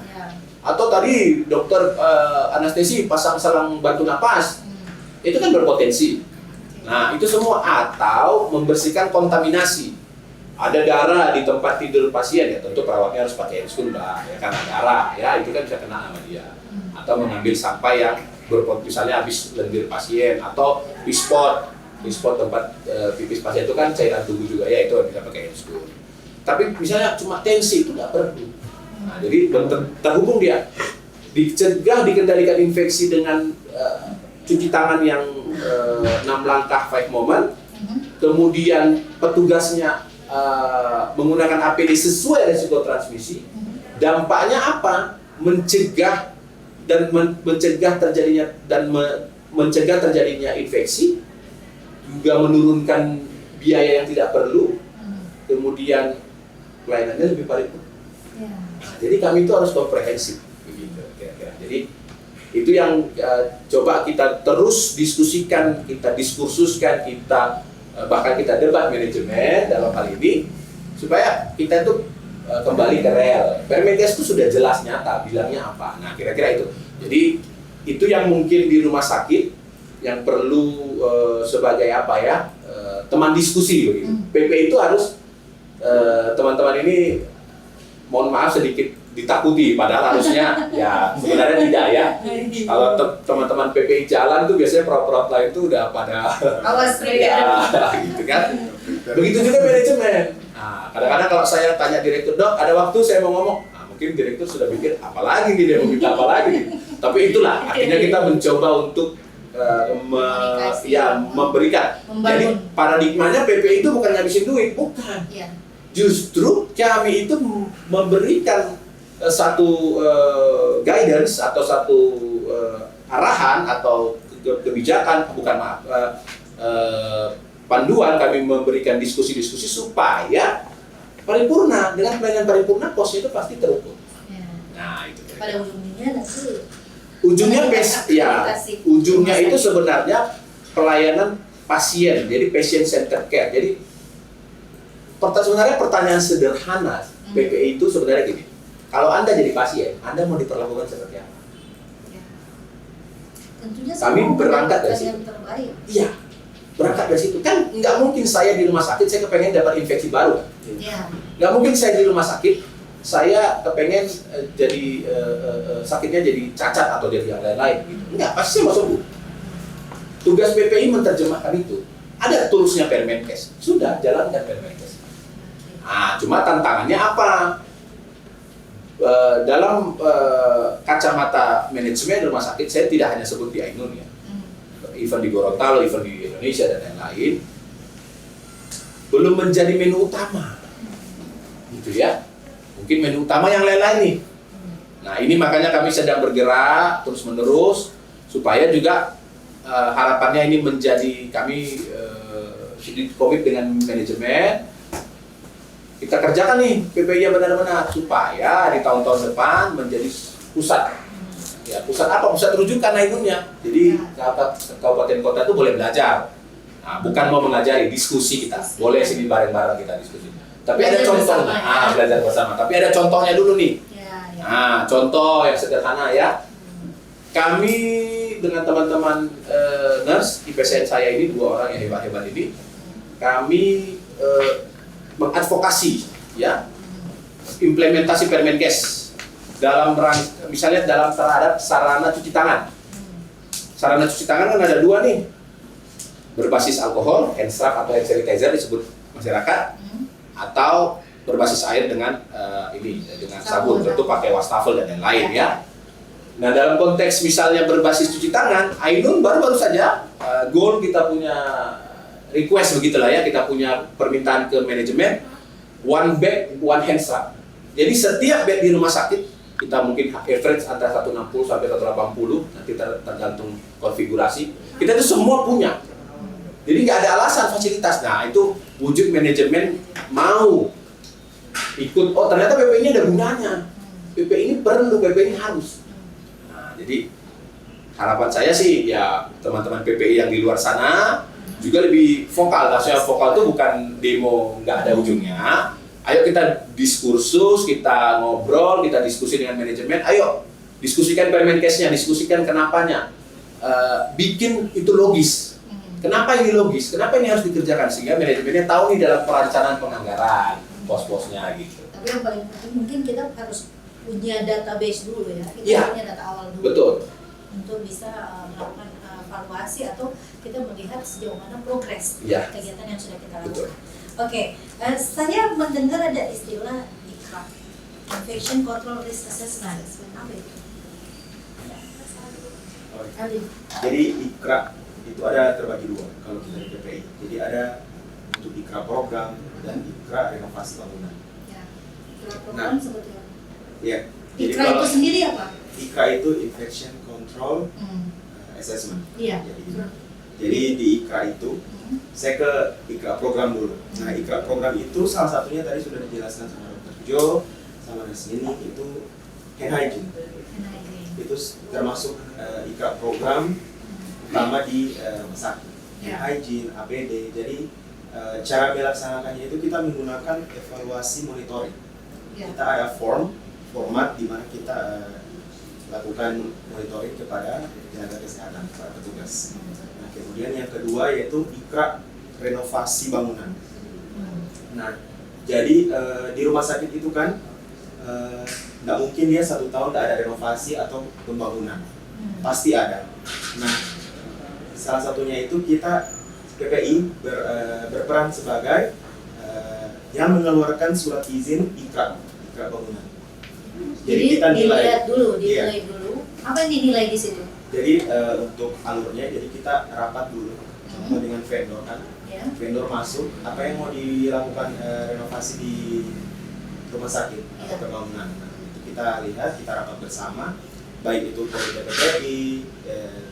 atau tadi dokter anestesi pasang selang bantu napas, itu kan berpotensi. Nah itu semua atau membersihkan kontaminasi. Ada darah di tempat tidur pasien ya tentu perawatnya harus pakai handscoon lah ya karena darah ya itu kan bisa kena sama dia. Atau mengambil sampah yang misalnya habis lendir pasien atau pispot tempat pipis pasien itu kan cairan tubuh juga ya itu bisa pakai handscoon. Tapi misalnya cuma tensi itu nggak perlu. Nah, jadi terhubung dia dicegah dikendalikan infeksi dengan cuci tangan yang 6 langkah 5 moment, kemudian petugasnya menggunakan APD sesuai risiko transmisi. Dampaknya apa? Mencegah terjadinya infeksi, juga menurunkan biaya yang tidak perlu, kemudian pelayanannya lebih paripurna. Nah, jadi kami itu harus komprehensif, begitu kira-kira. Jadi itu yang coba kita terus diskusikan, kita diskursuskan, bahkan kita debat manajemen dalam hal ini supaya kita itu kembali ke rel. Permenkes itu sudah jelas nyata bilangnya apa. Nah, kira-kira itu. Jadi itu yang mungkin di rumah sakit yang perlu sebagai apa ya? Teman diskusi begitu. PP itu harus teman-teman ini mohon maaf sedikit ditakuti padahal harusnya ya sebenarnya tidak ya. Kalau teman-teman PPI jalan tuh biasanya perawat-perawat lain tuh udah pada awas ya, gitu kan. Begitu juga manajemen. Nah, kadang-kadang kalau saya tanya direktur, "Dok, ada waktu saya mau ngomong." Nah, mungkin direktur sudah pikir apalagi nih dia mau minta apa lagi. Tapi itulah akhirnya kita mencoba untuk memberikan. Jadi paradigmanya PPI itu bukan ngabisin duit, bukan. Ya. Justru kami itu memberikan satu guidance atau satu arahan atau kebijakan, bukan maaf, panduan, kami memberikan diskusi-diskusi supaya paripurna, dengan pelayanan paripurna kosnya itu pasti terukur. Ya. Nah itu. Pada ujungnya nanti Ujungnya itu sebenarnya pelayanan pasien, jadi patient centered care. Jadi sebenarnya pertanyaan sederhana PPI itu sebenarnya gini, kalau Anda jadi pasien, Anda mau diperlakukan seperti apa? tentunya Kami semua berangkat dari mendapatkan situ. yang terbaik. Iya, berangkat dari situ. Kan nggak mungkin saya di rumah sakit, saya kepengen dapat infeksi baru. Ya. Nggak mungkin saya di rumah sakit, saya kepengen sakitnya jadi cacat atau jadi yang lain-lain. Gitu. Enggak, pasti saya masuk. Tugas PPI menerjemahkan itu. Ada toolsnya Permenkes. Sudah, jalankan Permenkes. Nah, cuma tantangannya apa? Dalam kacamata manajemen rumah sakit, saya tidak hanya sebut di Ainun ya. Even di Gorontalo, even di Indonesia dan lain-lain, belum menjadi menu utama. Gitu ya. Mungkin menu utama yang lain-lain nih. Nah, ini makanya kami sedang bergerak terus-menerus supaya juga harapannya ini menjadi kami komit dengan manajemen. Kita kerjakan nih PPI yang benar-benar supaya di tahun-tahun depan menjadi pusat. Ya, pusat apa? Pusat rujukan Ainunnya. Jadi kabupaten kota itu boleh belajar. Nah, bukan mau mengajari, diskusi kita. Boleh sini bareng-bareng kita diskusi. Tapi ada contohnya. Belajar bersama. Tapi ada contohnya dulu nih. Ya. Nah, contoh yang sederhana ya. Kami dengan teman-teman nurse IPSN saya ini, 2 orang yang hebat-hebat ini, kami mengadvokasi ya implementasi Permenkes dalam misalnya dalam terhadap sarana cuci tangan. Sarana cuci tangan kan ada 2 nih, berbasis alkohol, hand scrub atau hand sanitizer disebut masyarakat, atau berbasis air dengan dengan sabun, tentu pakai wastafel dan lain-lain ya. Nah, dalam konteks misalnya berbasis cuci tangan, Ainun baru-baru saja goal kita punya request begitulah ya, kita punya permintaan ke manajemen, 1 bag 1 hand scrub. Jadi setiap bed di rumah sakit kita mungkin average antara 160 sampai 180, nanti tergantung konfigurasi. Kita itu semua punya. Jadi nggak ada alasan fasilitas. Nah, itu wujud manajemen mau ikut. Oh, ternyata PPI ini ada gunanya. PPI ini perlu, PPI ini harus. Nah, jadi harapan saya sih ya teman-teman PPI yang di luar sana juga lebih vokal. Maksudnya vokal itu bukan demo nggak ada ujungnya. Ayo kita diskursus, kita ngobrol, kita diskusi dengan manajemen. Ayo diskusikan Permenkesnya, diskusikan kenapanya. Bikin itu logis. Kenapa ini logis? Kenapa ini harus dikerjakan? Sehingga manajemennya tahu nih dalam perencanaan penganggaran, pos-posnya gitu. Tapi yang paling penting mungkin kita harus punya database dulu ya. Kita Ya. punya data awal dulu. Betul. Untuk bisa melakukan evaluasi atau kita melihat sejauh mana progres Ya. kegiatan yang sudah kita Betul. lakukan. Oke, saya mendengar ada istilah ICRA, Infection Control Risk Assessment. Apa itu? Alin. Jadi IKRA itu ada terbagi 2 kalau kita di PPI. Jadi ada untuk IKRA program dan IKRA renovasi bangunan. Ya. Program seperti apa? Ya. Jadi ICRA itu kalau sendiri apa? IKRA itu Infection Control Assessment. Iya. Jadi di IKRA itu saya ke IKRA program dulu. Nah, IKRA program itu salah satunya tadi sudah dijelaskan sama Dr. Jo, sama Nurse Nini, itu hand hygiene. Itu termasuk IKRA program utama di rumah sakit. Hand hygiene, APD. Jadi cara melaksanakannya itu kita menggunakan evaluasi monitoring. Kita ada format di mana kita lakukan monitoring kepada tenaga kesehatan, para petugas. Nah, kemudian yang kedua yaitu IKRA renovasi bangunan. Nah, jadi di rumah sakit itu kan nggak mungkin dia 1 tahun nggak ada renovasi atau pembangunan, pasti ada. Nah, salah satunya itu kita PPI berperan sebagai yang mengeluarkan surat izin IKRA bangunan. Jadi kita dilihat dulu, Iya. dulu. Apa yang dinilai di situ? Jadi untuk alurnya, jadi kita rapat dulu, contoh dengan vendor kan, Ya. vendor masuk, apa yang mau dilakukan renovasi di rumah sakit atau Iya. pembangunan. Nah, itu kita lihat, kita rapat bersama, baik itu komite PPI,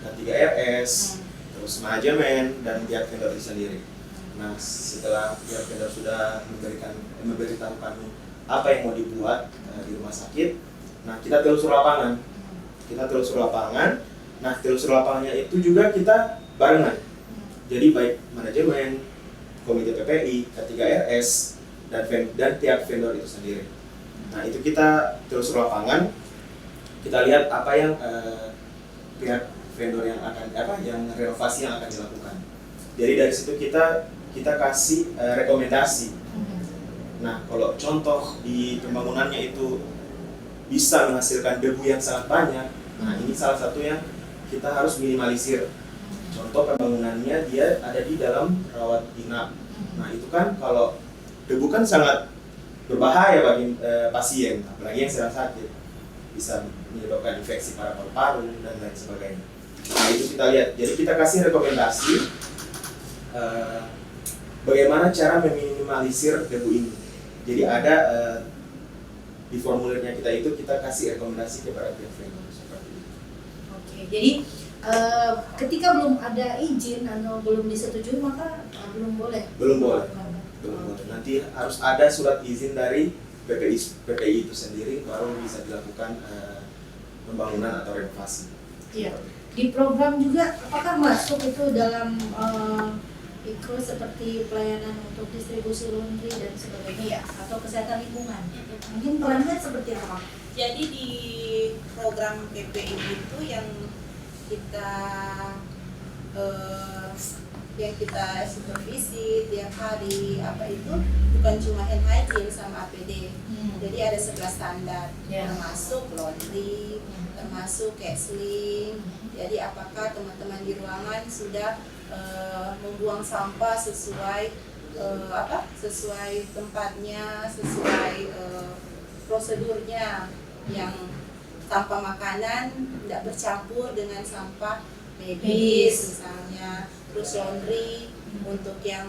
K3RS, terus manajemen dan pihak vendor itu sendiri. Nah, setelah pihak vendor sudah memberitahu kami apa yang mau dibuat di rumah sakit, nah kita telusur lapangan. Nah, telusur lapangannya itu juga kita barengan. Jadi baik manajemen, komite PPI, K3RS, dan pihak vendor itu sendiri. Nah, itu kita telusur lapangan, kita lihat apa yang pihak vendor yang renovasi yang akan dilakukan. Jadi dari situ kita kasih rekomendasi. Nah, kalau contoh di pembangunannya itu bisa menghasilkan debu yang sangat banyak, nah ini salah satu yang kita harus minimalisir. Contoh pembangunannya dia ada di dalam rawat inap. Nah, itu kan kalau debu kan sangat berbahaya bagi pasien, apalagi yang sedang sakit. Bisa menyebabkan infeksi paru-paru dan lain sebagainya. Nah, itu kita lihat. Jadi kita kasih rekomendasi bagaimana cara meminimalisir debu ini. Jadi ada di formulirnya kita kasih rekomendasi kepada pihak vendor seperti itu. Oke, jadi ketika belum ada izin atau belum disetujui maka belum boleh. Belum boleh. Nanti harus ada surat izin dari PPI itu sendiri baru bisa dilakukan pembangunan atau renovasi. Iya. Di program juga apakah masuk itu dalam ikro seperti pelayanan untuk distribusi laundry dan sebagainya ya, atau kesehatan lingkungan? Mungkin perannya seperti apa? Jadi di program PPI itu yang kita supervisi tiap hari itu bukan cuma hand hygiene sama APD. Jadi ada 11 standar, termasuk laundry, termasuk counseling. Jadi apakah teman-teman di ruangan sudah membuang sampah sesuai tempatnya, sesuai prosedurnya, yang sampah makanan tidak bercampur dengan sampah medis misalnya. Terus laundry, untuk yang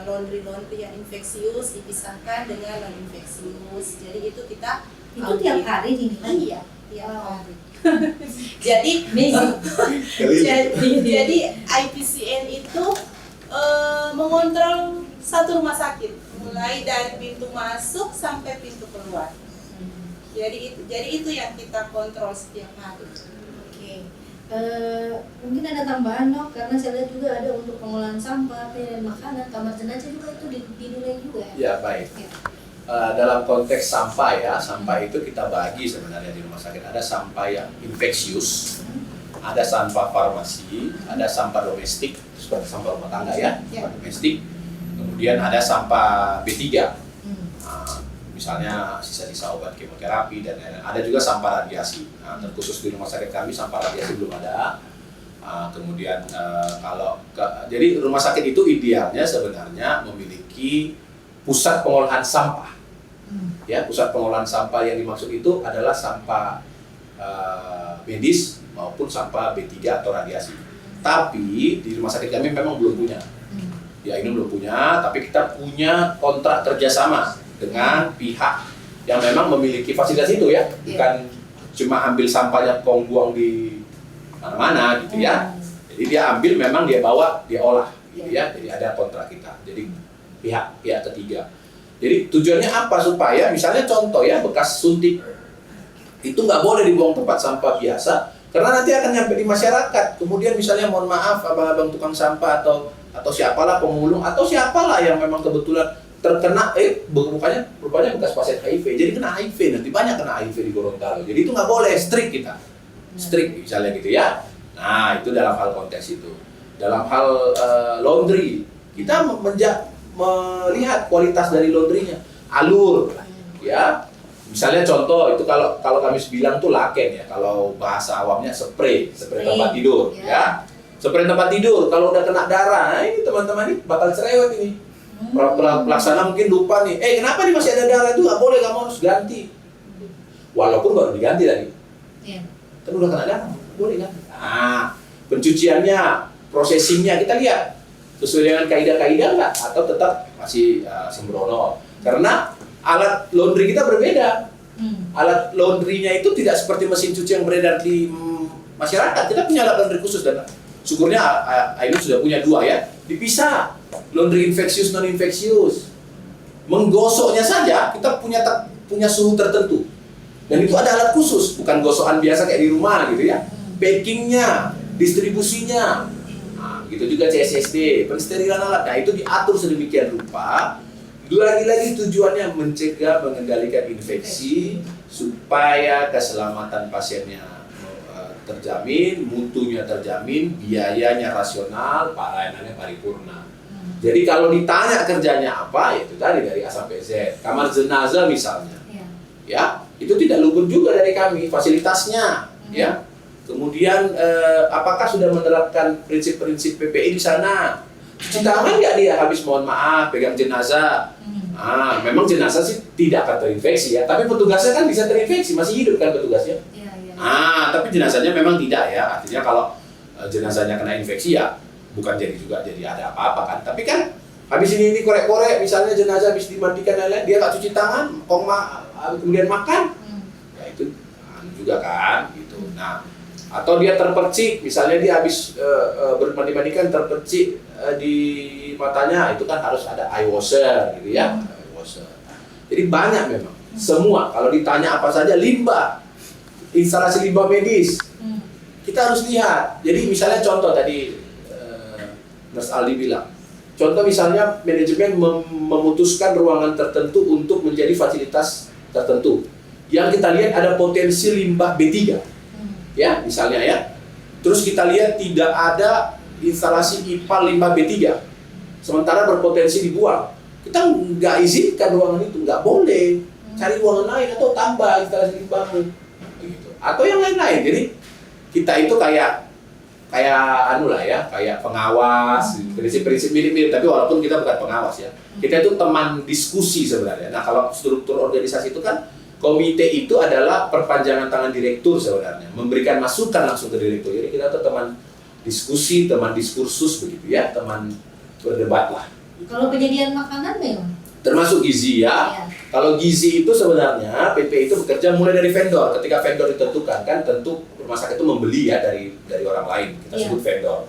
laundry yang infeksius dipisahkan dengan non infeksius. Jadi itu kita Itu tiap hari dinilai? Iya, tiap hari. Jadi IPCN itu mengontrol satu rumah sakit, mulai dari pintu masuk sampai pintu keluar. Jadi itu yang kita kontrol setiap hari. Oke. Mungkin ada tambahan dok, karena saya lihat juga ada untuk pengolahan sampah, dan makanan, kamar jenazah juga itu dinilai juga ya? Ya, baik. Dalam konteks sampah sampah itu kita bagi sebenarnya di rumah sakit. Ada sampah yang infeksius, ada sampah farmasi, ada sampah domestik, seperti sampah rumah tangga sampah domestik. Kemudian ada sampah B3, misalnya sisa-sisa obat kemoterapi dan lain-lain. Ada juga sampah radiasi. Nah, terkhusus di rumah sakit kami sampah radiasi belum ada. Kemudian jadi rumah sakit itu idealnya sebenarnya memiliki pusat pengolahan sampah. Ya, pusat pengolahan sampah yang dimaksud itu adalah sampah medis maupun sampah B3 atau radiasi. Tapi di rumah sakit kami memang belum punya. Ya, ini belum punya, tapi kita punya kontrak kerjasama dengan pihak yang memang memiliki fasilitas itu ya, bukan cuma ambil sampahnya buang di mana-mana gitu ya. Jadi dia ambil, memang dia bawa, dia olah gitu ya. Jadi ada kontrak kita. Jadi pihak ketiga. Jadi tujuannya apa? Supaya misalnya contoh ya, bekas suntik itu nggak boleh dibuang tempat sampah biasa, karena nanti akan nyampe di masyarakat. Kemudian misalnya mohon maaf abang-abang tukang sampah atau siapalah pemulung atau siapalah yang memang kebetulan terkena rupanya bekas pasien HIV, jadi kena HIV, nanti banyak kena HIV di Gorontalo. Jadi itu nggak boleh, strict kita, strict misalnya gitu ya. Nah, itu dalam hal konteks itu. Dalam hal laundry, kita melihat kualitas dari laundrynya, alur, ya. Misalnya contoh itu kalau kami bilang tuh laken ya, kalau bahasa awamnya spray tempat tidur, ya. Spray tempat tidur, kalau udah kena darah, ini teman-teman ini bakal cerewet ini. Pelaksana mungkin lupa nih, kenapa nih masih ada darah itu, nggak boleh, kamu harus ganti. Walaupun baru diganti tadi, kan udah kena darah, boleh ganti. Nah, pencuciannya, processingnya kita lihat sesuai dengan kaidah-kaidah nggak, atau tetap masih sembrono. Karena alat laundry kita berbeda. alat laundry-nya itu tidak seperti mesin cuci yang beredar di masyarakat. Kita punya alat laundry khusus dan syukurnya Ainun sudah punya 2 ya. Dipisah, laundry infeksius non infeksius. Menggosoknya saja kita punya suhu tertentu. Dan itu ada alat khusus, bukan gosokan biasa kayak di rumah gitu ya. Packingnya, distribusinya, nah, gitu juga CSSD, pensterilan alat. Nah itu diatur sedemikian rupa. Lagi-lagi tujuannya mencegah, mengendalikan infeksi supaya keselamatan pasiennya terjamin, mutunya terjamin, biayanya rasional, pelayanannya paripurna. Jadi kalau ditanya kerjanya apa, itu tadi dari A sampai Z. Kamar jenazah misalnya, ya itu tidak luput juga dari kami fasilitasnya, ya. Kemudian apakah sudah menerapkan prinsip-prinsip PPI di sana? Cuci tangan nggak dia habis mohon maaf pegang jenazah? Memang jenazah sih tidak akan terinfeksi ya, tapi petugasnya kan bisa terinfeksi, masih hidup kan petugasnya. Tapi jenazahnya memang tidak ya. Artinya kalau jenazahnya kena infeksi ya bukan jadi ada apa-apa kan. Tapi kan habis ini korek-korek misalnya jenazah habis dimandikan lain-lain, dia nggak cuci tangan, kemudian makan, ya itu juga kan gitu. Nah, atau dia terpercik, misalnya dia habis bermandi-mandikan terpercik di matanya, itu kan harus ada eye washer gitu ya. Eye washer. Jadi banyak memang. Semua kalau ditanya apa saja, limbah, instalasi limbah medis, kita harus lihat. Jadi misalnya contoh tadi Mas Aldi bilang, contoh misalnya manajemen memutuskan ruangan tertentu untuk menjadi fasilitas tertentu. Yang kita lihat ada potensi limbah B3. Ya, misalnya ya. Terus kita lihat tidak ada instalasi IPA limbah B3. Sementara berpotensi dibuang. Kita nggak izinkan ruangan itu, nggak boleh. Cari ruangan lain atau tambah instalasi limbahmu. Gitu. Atau yang lain-lain. Jadi kita itu kayak kayak pengawas, prinsip-prinsip mirip-mirip, tapi walaupun kita bukan pengawas ya. Kita itu teman diskusi sebenarnya. Nah, kalau struktur organisasi itu kan komite itu adalah perpanjangan tangan direktur sebenarnya, memberikan masukan langsung ke direktur. Jadi kita tuh teman diskusi, teman diskursus begitu ya, teman berdebat lah. Kalau penyediaan makanan memang termasuk gizi ya. Kalau gizi itu sebenarnya PP itu bekerja mulai dari vendor. Ketika vendor ditentukan kan tentu rumah sakit itu membeli ya dari orang lain. Kita sebut vendor.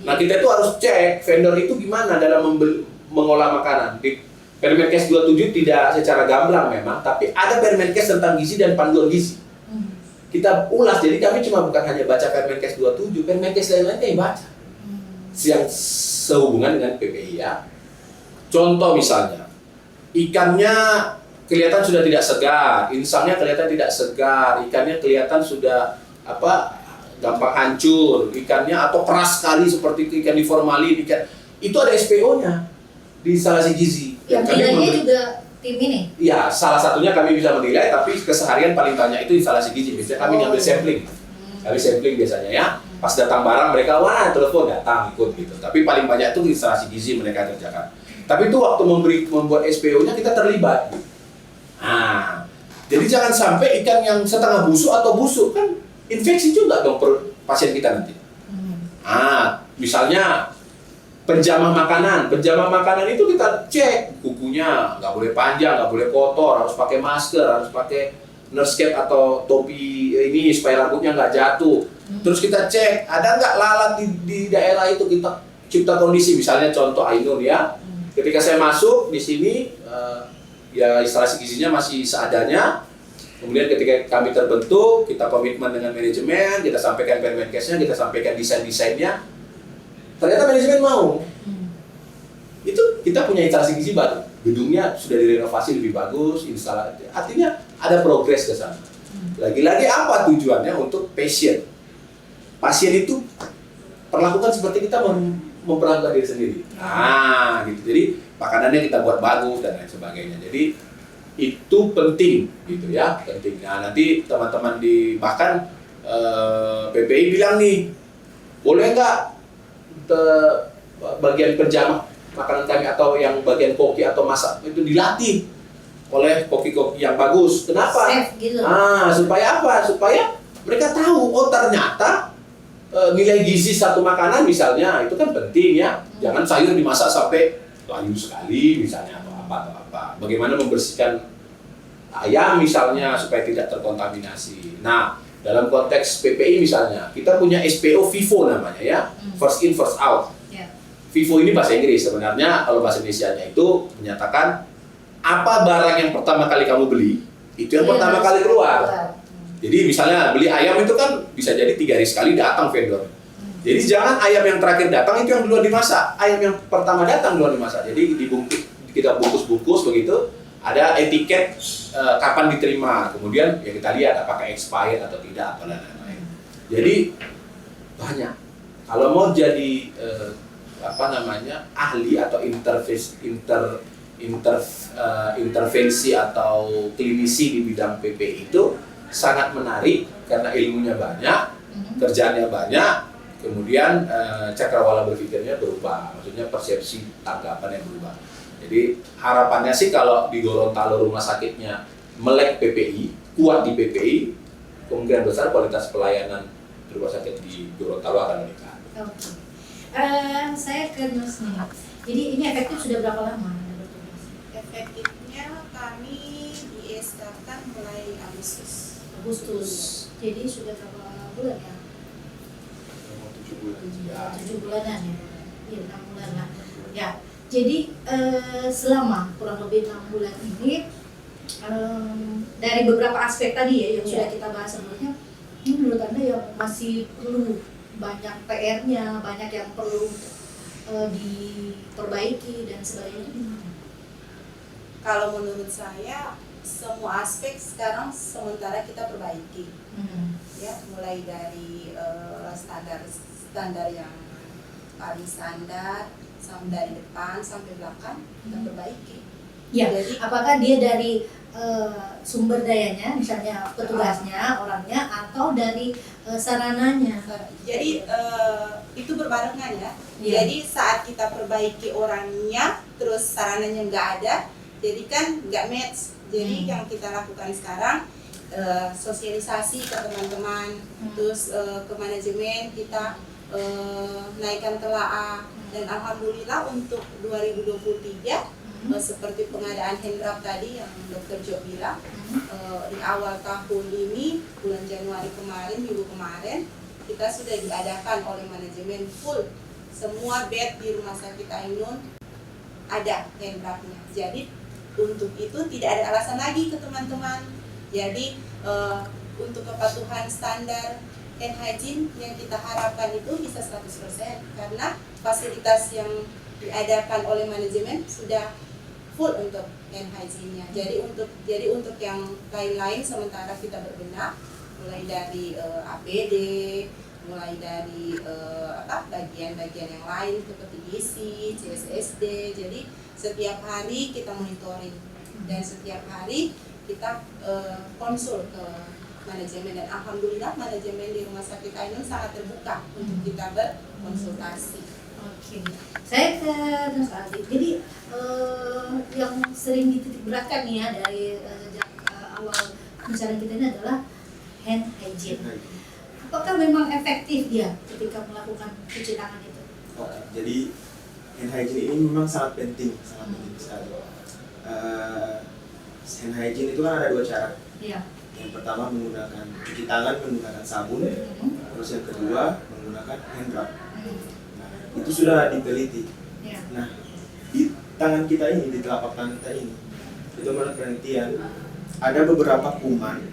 Nah, kita itu harus cek vendor itu gimana dalam mengolah makanan. Di Permenkes 27 tidak secara gamblang memang, tapi ada Permenkes tentang gizi dan panduan gizi. Kita ulas, jadi kami cuma bukan hanya baca Permenkes 27, Permenkes lain-lain kami baca. Yang sehubungan dengan PPI ya. Contoh misalnya, ikannya kelihatan sudah tidak segar, insangnya kelihatan tidak segar, ikannya kelihatan sudah gampang hancur, ikannya atau keras sekali seperti ikan di formalin, itu ada SPO-nya di instalasi gizi. Yang nilainya juga tim ini? Iya, salah satunya kami bisa menilai, tapi keseharian paling banyak itu instalasi gizi. Biasanya kami ngambil sampling, kami sampling biasanya ya. Pas datang barang mereka telepon datang ikut gitu. Tapi paling banyak itu instalasi gizi mereka kerjakan. Tapi itu waktu membuat SPO-nya kita terlibat. Nah, jadi jangan sampai ikan yang setengah busuk atau busuk kan infeksi juga dong pasien kita nanti. Misalnya penjamah makanan itu kita cek kukunya nggak boleh panjang, nggak boleh kotor, harus pakai masker, harus pakai nurse cap atau topi ini supaya rambutnya nggak jatuh. Terus kita cek ada nggak lalat di daerah itu, kita cipta kondisi. Misalnya contoh Ainun ya. Ketika saya masuk di sini, ya instalasi gizinya masih seadanya. Kemudian ketika kami terbentuk, kita komitmen dengan manajemen, kita sampaikan Permenkesnya, kita sampaikan desain-desainnya. Ternyata manajemen mau. Itu kita punya instalasi gizi baru. Gedungnya sudah direnovasi lebih bagus, instalasi. Artinya ada progres ke sana. Lagi-lagi apa tujuannya? Untuk pasien. Pasien itu perlakukan seperti kita memperlakukan diri sendiri. Gitu. Jadi makanannya kita buat bagus dan lain sebagainya. Jadi itu penting, gitu ya, penting. Nah, nanti teman-teman bahkan PPI bilang nih, boleh nggak bagian penjamah makanan kami atau yang bagian koki atau masak itu dilatih oleh koki-koki yang bagus. Kenapa? Gitu. Supaya apa? Supaya mereka tahu, ternyata nilai gizi satu makanan misalnya itu kan penting ya. Jangan sayur dimasak sampai layu sekali misalnya atau apa. Bagaimana membersihkan ayam misalnya supaya tidak terkontaminasi. Nah, dalam konteks PPI misalnya, kita punya SPO FIFO namanya ya, first in first out. Ya. FIFO ini bahasa Inggris, sebenarnya kalau bahasa Indonesianya itu menyatakan apa barang yang pertama kali kamu beli, itu yang pertama kali keluar. Jadi misalnya beli ayam itu kan bisa jadi 3 hari sekali datang vendor. Jadi jangan ayam yang terakhir datang itu yang duluan dimasak, ayam yang pertama datang duluan dimasak. Jadi dibungkus, kita bungkus-bungkus begitu, ada etiket kapan diterima, kemudian ya kita lihat apakah expired atau tidak atau lain-lain. Jadi banyak. Kalau mau jadi ahli atau intervensi atau klinisi di bidang PPI itu sangat menarik karena ilmunya banyak, kerjaannya banyak, kemudian cakrawala berpikirnya berubah, maksudnya persepsi tanggapan yang berubah. Jadi harapannya sih kalau di Gorontalo rumah sakitnya melek PPI, kuat di PPI, kemungkinan besar kualitas pelayanan di rumah sakit di Gorontalo akan meningkat. Oke. Saya ke Nus nih. Jadi ini efektif sudah berapa lama? Efektifnya kami di-startkan mulai Agustus. Jadi sudah berapa bulan ya? 7 bulan. 7 bulanan ya? Iya, 6 bulan lah. Ya, jadi selama kurang lebih 6 bulan ini dari beberapa aspek tadi ya yang sudah kita bahas sebelumnya, ini menurut Anda yang masih perlu banyak PR-nya, banyak yang perlu diperbaiki dan sebagainya itu gimana? Kalau menurut saya semua aspek sekarang sementara kita perbaiki. Ya, mulai dari standar yang paling standar sampai dari depan sampai belakang kita perbaiki. Ya, Jadi apakah dia dari sumber dayanya, misalnya petugasnya, orangnya, atau dari sarananya? jadi itu berbarengan ya. Iya. Jadi saat kita perbaiki orangnya, terus sarananya nggak ada, jadi kan nggak match. Jadi yang kita lakukan sekarang sosialisasi ke teman-teman, terus ke manajemen kita naikkan telaah, dan alhamdulillah untuk 2023 seperti pengadaan handrap tadi yang Dr. Jo bilang, di awal tahun ini bulan Januari kemarin, minggu kemarin kita sudah diadakan oleh manajemen full semua bed di Rumah Sakit Ainun ada handrapnya. Jadi untuk itu tidak ada alasan lagi ke teman-teman. Jadi untuk kepatuhan standar hand hygiene yang kita harapkan itu bisa 100% karena fasilitas yang diadakan oleh manajemen sudah full untuk hand hygiene-nya. Jadi untuk yang lain-lain sementara kita berbenah mulai dari APD, mulai dari bagian-bagian yang lain seperti gizi, CSSD. Jadi setiap hari kita monitoring dan setiap hari kita konsul ke manajemen, dan alhamdulillah manajemen di Rumah Sakit Ainun sangat terbuka untuk kita berkonsultasi. Oke, saya ke Nus Aldi. Jadi yang sering dititik beratkan nih ya dari sejak awal pembicaraan kita ini adalah hand hygiene. Apakah memang efektif dia ketika melakukan cuci tangan itu? Oke, jadi hand hygiene ini memang sangat penting sekali. Hand hygiene itu kan ada 2 cara. Iya. Yang pertama menggunakan cuci tangan menggunakan sabun, terus yang kedua menggunakan hand rub. Nah, itu sudah diteliti. Iya. Nah, di tangan kita ini, di telapak tangan kita ini, itu menurut penelitian ada beberapa kuman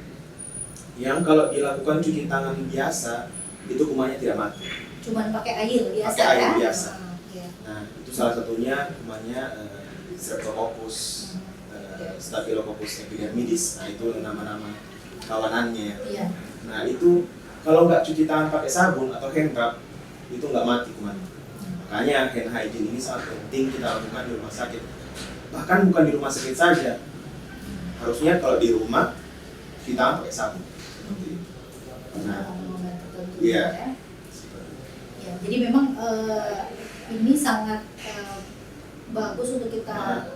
yang kalau dilakukan cuci tangan biasa itu kumannya tidak mati. Cuman pakai air biasa Pakai air ya? biasa. Iya. Nah, itu salah satunya kumannya Streptococcus, Staphylococcus epidermidis. Nah, itu nama-nama kawanannya. Iya. Nah, itu kalau nggak cuci tangan pakai sabun atau hand rub itu nggak mati kuman. Makanya hand hygiene ini sangat penting kita lakukan di rumah sakit. Bahkan bukan di rumah sakit saja. Harusnya kalau di rumah cuci tangan pakai sabun. Seperti itu. Nah, iya. Ya, jadi memang ini sangat bagus untuk kita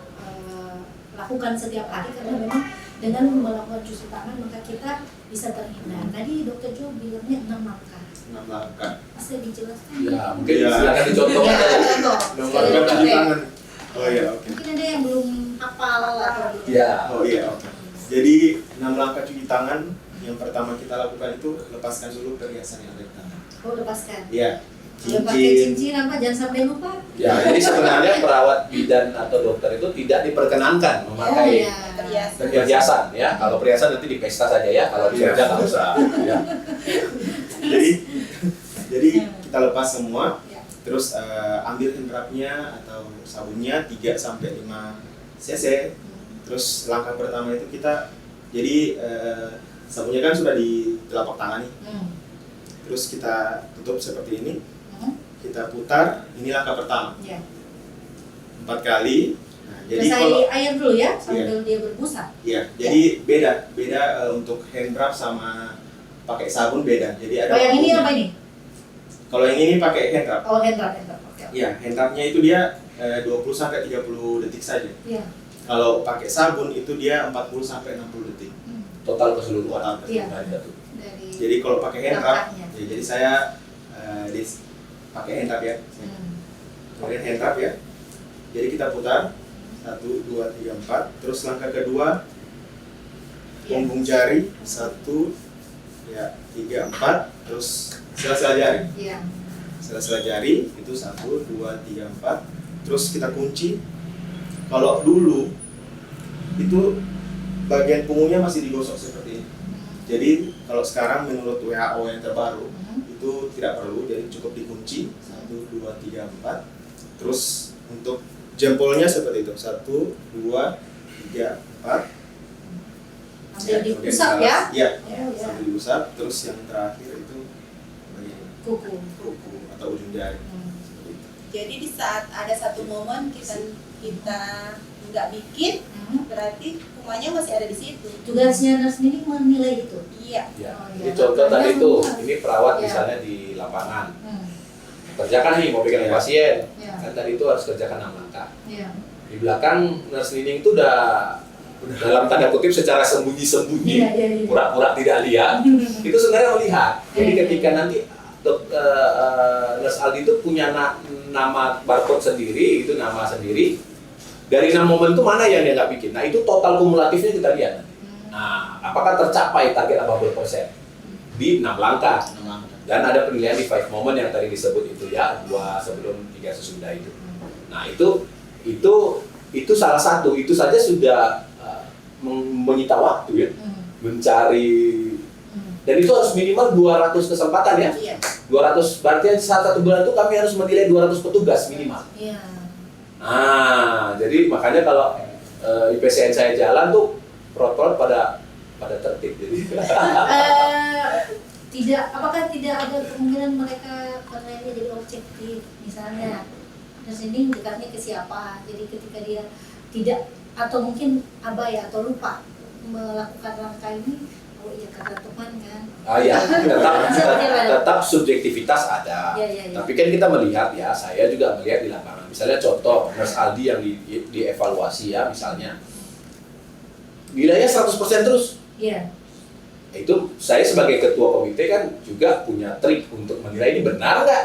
lakukan setiap hari karena memang dengan melakukan cuci tangan maka kita bisa terhindar. Tadi Dr. Jo bilangnya 6 langkah. 6 langkah. Bisa dijelaskan? Ya, mungkin Iya. silakan dicontohkan. Ya, contoh. Nomor Sekali berapa? Cuci lagi. tangan. Oh iya, oke. Mungkin ada yang belum hafal atau gitu. Ya. Oh iya, oke. Jadi 6 langkah cuci tangan. Yang pertama kita lakukan itu lepaskan dulu perhiasan yang ada di tangan. Oh, lepaskan. Iya. Kalau pakai cincin apa jangan sampai lupa. Ya, jadi sebenarnya perawat bidan atau dokter itu tidak diperkenankan memakai perhiasan ya. Kalau perhiasan nanti di pesta saja ya. Kalau di kerja nggak usah. Ya. Jadi kita lepas semua. Ya. Terus ambil handrubnya atau sabunnya 3 sampai 5 cc. Terus langkah pertama itu kita sabunnya kan sudah di telapak tangan nih. Terus kita tutup seperti ini. Kita putar, ini langkah pertama. Ya. 4 kali. Nah, jadi Basahi kalau air dulu ya sambil dia berbusa. ya, jadi beda untuk hand rub sama pakai sabun beda. Jadi ada Oh, yang ini waktunya. apa ini? Kalau yang ini pakai hand rub. Oh, hand rub. Oke. Ya, hand rubnya itu dia 20 sampai 30 detik saja. Iya. Kalau pakai sabun itu dia 40 sampai 60 detik. Total keseluruhan. Iya. Dari Jadi kalau pakai hand rub, Langkahnya. ya, jadi saya pakai hand rub ya. Kemudian hand rub ya. Jadi kita putar 1, 2, 3, 4. Terus langkah kedua punggung jari 1, ya 3, 4. Terus sela-sela jari. Iya. Sela-sela jari itu 1, 2, 3, 4. Terus kita kunci. Kalau dulu itu bagian punggungnya masih digosok seperti ini. Jadi kalau sekarang menurut WHO yang terbaru itu tidak perlu, jadi cukup dikunci 1, 2, 3, 4. Terus untuk jempolnya seperti itu 1, 2, 3, 4. Ambil diusap ya. Iya, Oh, ya. sambil diusap. Terus yang terakhir itu bagian Kuku. kuku atau ujung jari. Hmm. Seperti itu. Jadi di saat ada satu momen kita nggak bikin, berarti kumannya masih ada di situ. Tugasnya nurse ini menilai itu. Iya. Ya. Oh, Ini iya. contoh tadi Makanya tuh, semua. ini perawat Ya. misalnya di lapangan. Hmm. Kerjakan nih mau pegang Ya. pasien. Ya. Kan tadi itu harus kerjakan 6 langkah. Iya. Di belakang nurse cleaning itu udah dalam tanda kutip secara sembunyi-sembunyi, Iya, iya, iya. pura-pura tidak lihat. Itu sebenarnya melihat. Jadi Iya. ketika nanti nurse Aldi itu punya nama barcode sendiri, itu nama sendiri. Dari 6 momen itu mana yang dia nggak bikin? Nah itu total kumulatifnya kita lihat nanti. Nah, apakah tercapai target 80% di 6 langkah? Dan ada penilaian di 5 moment yang tadi disebut itu ya, 2 sebelum 3 sesudah itu. Nah itu salah satu, itu saja sudah menyita waktu ya, mencari, dan itu harus minimal 200 kesempatan ya. Iya. 200 berarti satu bulan itu kami harus menilai 200 petugas minimal. Iya. Nah, jadi makanya kalau IPCN saya jalan tuh protokol pada tertib jadi. Apakah tidak ada kemungkinan mereka karena ini jadi objektif, misalnya nurse ini dekatnya ke siapa, jadi ketika dia tidak atau mungkin abai atau lupa melakukan langkah ini, oh iya kata teman kan. Ya, tetap subjektivitas ada. Iya. Tapi kan kita melihat ya, saya juga melihat di lapangan. Misalnya contoh nurse Aldi yang dievaluasi ya, misalnya nilainya 100% terus. Iya. Itu saya sebagai ketua komite kan juga punya trik untuk menilai ini benar nggak.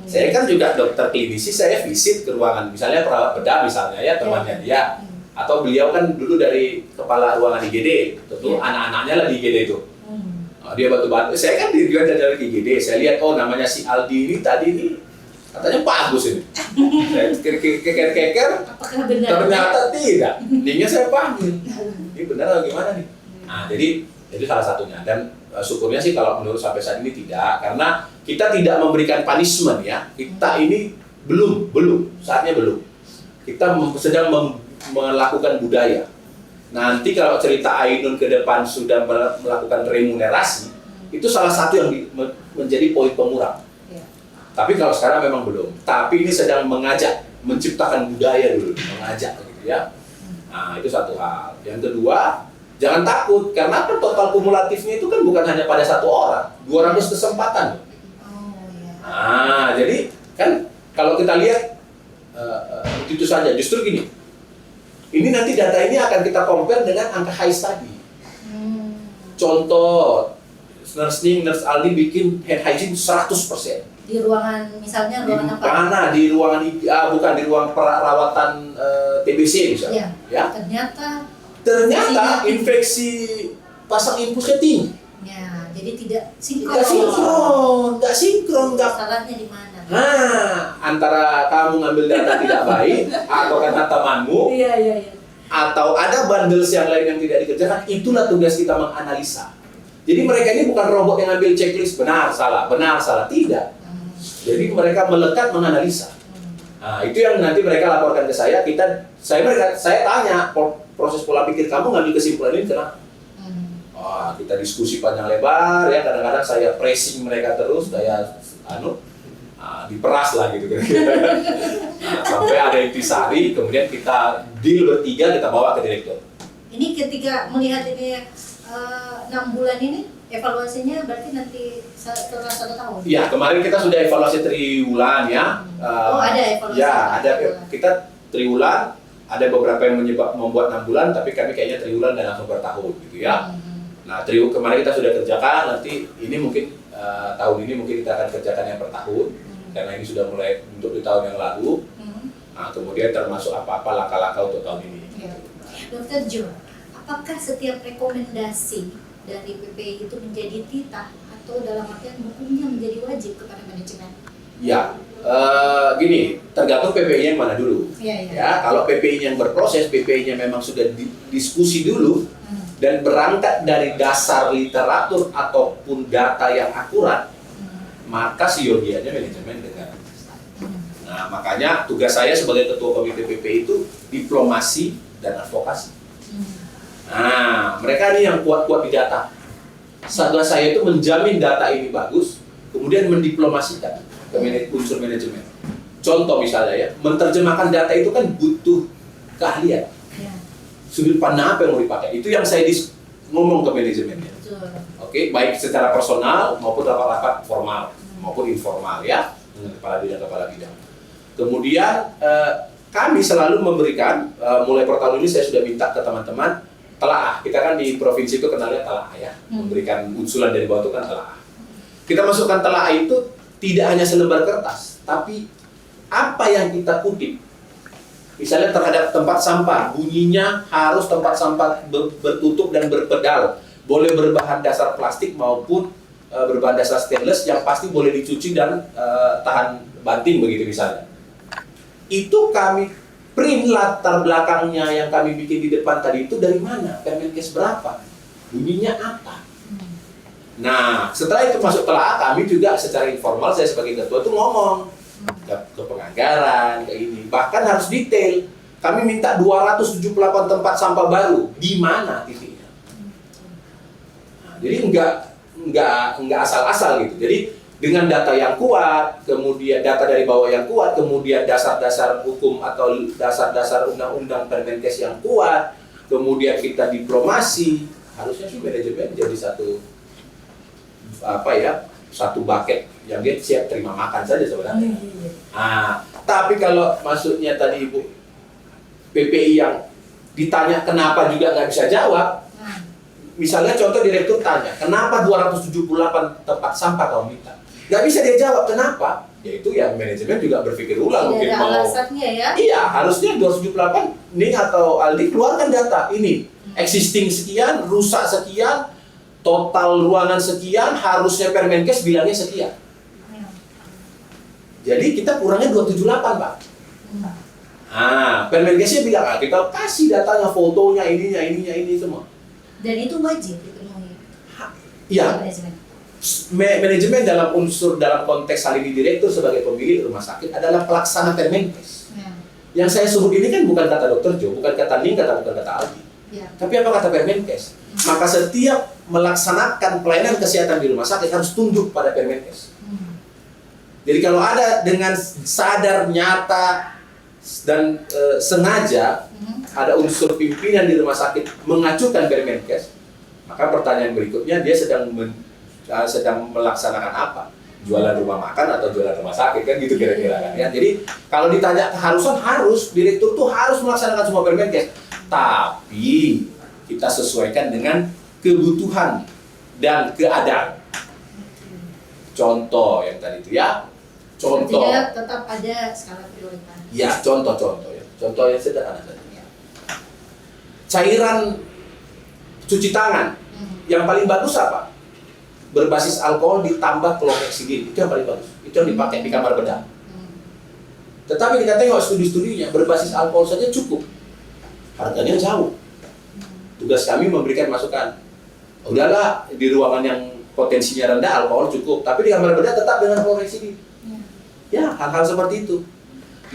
Saya kan juga dokter klinisi, saya visit ke ruangan, misalnya perawat bedah misalnya ya, temannya dia. Atau beliau kan dulu dari kepala ruangan IGD, tentu anak-anaknya lah di IGD itu. Dia bantu-bantu, saya kan juga dari IGD, saya lihat oh namanya si Aldi ini tadi ini katanya bagus ini. Saya keker-keker, Apakah benar? ternyata tidak. Linknya saya panggil. Ini benar atau gimana nih? Nah jadi salah satunya, dan syukurnya sih kalau menurut sampai saat ini tidak, karena kita tidak memberikan punishment ya. Kita ini belum saatnya belum. Kita sedang melakukan budaya. Nanti kalau cerita Ainun ke depan sudah melakukan remunerasi, itu salah satu yang menjadi poin pengurang. Ya. Tapi kalau sekarang memang belum. Tapi ini sedang mengajak, menciptakan budaya dulu, mengajak gitu ya. Nah itu satu hal. Yang kedua, jangan takut, karena kan total kumulatifnya itu kan bukan hanya pada satu orang, 200 kesempatan. Oh iya. Nah jadi kan kalau kita lihat itu saja, justru gini. Ini nanti data ini akan kita compare dengan angka HIS tadi. Contoh, nurse Aldi bikin hand hygiene 100%. Di ruangan, misalnya ruangan apa? Mana? Di ruangan bukan di ruang perawatan TBC misalnya. Iya. Ya. Ternyata ternyata infeksi pasang infusnya tinggi. Ya, jadi tidak Nggak sinkron. Salahnya di mana? Nah, antara kamu ngambil data tidak baik, atau kata temanmu, Iya. atau ada bundles yang lain yang tidak dikerjakan, itulah tugas kita menganalisa. Jadi mereka ini bukan robot yang ngambil checklist benar salah, tidak. Jadi mereka melekat menganalisa. Nah, itu yang nanti mereka laporkan ke saya. Saya tanya proses pola pikir kamu ngambil kesimpulan ini kenapa? Wah, kita diskusi panjang lebar ya. Kadang-kadang saya pressing mereka terus, saya diperas lah gitu. Nah, sampai ada intisari, kemudian kita deal bertiga, kita bawa ke direktur. Ini ketika melihat ini 6 bulan ini evaluasinya berarti nanti setelah 1 tahun. Iya, kemarin kita sudah evaluasi triwulan ya. Ada evaluasi. Ya, ada triwulan. kita triwulan. Ada beberapa yang membuat 6 bulan, tapi kami kayaknya triwulan dan langsung per tahun gitu ya. Nah, kemarin kita sudah kerjakan, nanti ini mungkin tahun ini mungkin kita akan kerjakan yang per tahun, karena ini sudah mulai untuk di tahun yang lalu. Nah, kemudian termasuk apa-apa langkah-langkah untuk tahun ini. Ya. Dokter Jo, apakah setiap rekomendasi dari PPI itu menjadi titah atau dalam artian hukumnya menjadi wajib kepada manajemen? Ya, gini, tergantung PPI-nya yang mana dulu. Iya. Ya, kalau PPI yang berproses, PPI-nya memang sudah diskusi dulu dan berangkat dari dasar literatur ataupun data yang akurat, maka siogianya manajemen dengan. Nah, makanya tugas saya sebagai ketua komite PPI itu diplomasi dan advokasi. Nah, mereka ini yang kuat-kuat di data. Tugas saya itu menjamin data ini bagus, kemudian mendiplomasikan ke unsur manajemen. Contoh misalnya ya, menerjemahkan data itu kan butuh keahlian. Ya. Sudut pandang apa yang mau dipakai, itu yang saya ngomong ke manajemennya. Betul. Oke, baik secara personal maupun rapat-rapat formal maupun informal ya, dengan kepala bidang. Kemudian kami selalu memberikan, mulai per tahun ini saya sudah minta ke teman-teman telaah. Kita kan di provinsi itu kenalnya telaah ya, memberikan usulan dari bawah itu kan telaah. Kita masukkan telaah itu tidak hanya selembar kertas, tapi apa yang kita kutip. Misalnya terhadap tempat sampah, bunyinya harus tempat sampah bertutup dan berpedal. Boleh berbahan dasar plastik maupun berbahan dasar stainless, yang pasti boleh dicuci dan tahan banting begitu misalnya. Itu kami print latar belakangnya yang kami bikin di depan tadi itu dari mana, Permenkes berapa, bunyinya apa. Nah, setelah itu masuk telaah, kami juga secara informal, saya sebagai ketua itu ngomong ke penganggaran, ke ini, bahkan harus detail. Kami minta 278 tempat sampah baru, di mana titiknya. Nah, jadi nggak asal-asal gitu. Jadi dengan data yang kuat, kemudian data dari bawah yang kuat, kemudian dasar-dasar hukum atau dasar-dasar undang-undang Permenkes yang kuat, kemudian kita diplomasi, harusnya sih manajemen jadi satu bucket yang dia siap terima makan saja sebenarnya. Nah, tapi kalau masuknya tadi Ibu PPI yang ditanya kenapa juga nggak bisa jawab. Misalnya contoh direktur tanya, kenapa 278 tempat sampah kau minta? Nggak bisa dia jawab, kenapa? Yaitu ya manajemen juga berpikir ulang. Mungkin ada mau. alasannya ya? Iya, harusnya 278 Ning atau Aldi keluarkan data ini. Existing sekian, rusak sekian, total ruangan sekian, harusnya Permenkes bilangnya sekian. Jadi kita kurangnya 278, Pak. Permenkesnya bilang, kita kasih datanya, fotonya, ini semua. Dan itu wajib dipenuhi. Iya. Manajemen. Manajemen dalam konteks hal ini direktur sebagai pemilik rumah sakit adalah pelaksana Permenkes. Yang saya sebut ini kan bukan kata Dr. Jo, bukan kata Ning, bukan kata Aldi. Tapi apa kata Permenkes? Maka setiap melaksanakan pelayanan kesehatan di rumah sakit harus tunduk pada Permenkes. Jadi kalau ada dengan sadar, nyata, dan sengaja ada unsur pimpinan di rumah sakit mengacukan Permenkes, maka pertanyaan berikutnya dia sedang melaksanakan apa? Jualan rumah makan atau jualan rumah sakit, kan gitu kira-kira kan ya. Jadi kalau ditanya keharusan, harus direktur tuh harus melaksanakan semua Permenkes, tapi kita sesuaikan dengan kebutuhan dan keadaan. Contoh yang tadi itu ya, contoh. Tidak tetap ada skala prioritas. Ya, contoh ya. Contoh yang sederhana saja. cairan cuci tangan yang paling bagus apa? Berbasis alkohol ditambah klorheksidin, itu yang paling bagus. Itu yang dipakai di kamar bedah. Tetapi kita tengok studi-studinya berbasis alkohol saja cukup. Harganya jauh. Tugas kami memberikan masukan. Udahlah, di ruangan yang potensinya rendah alkohol cukup, tapi di kamar bedah tetap dengan klorheksidin. Ya, hal-hal seperti itu.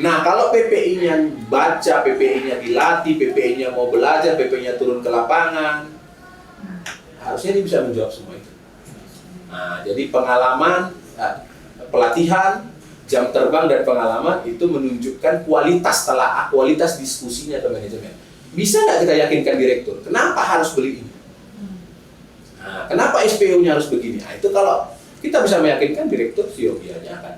Nah, kalau PPI-nya baca, PPI-nya dilatih, PPI-nya mau belajar, PPI-nya turun ke lapangan, harusnya dia bisa menjawab semua itu. Nah, jadi pengalaman, pelatihan, jam terbang dan pengalaman itu menunjukkan kualitas telaah, kualitas diskusinya ke manajemen. Bisa nggak kita yakinkan direktur? Kenapa harus beli ini? Nah, kenapa SPO-nya harus begini? Nah, itu kalau kita bisa meyakinkan direktur, siogianya akan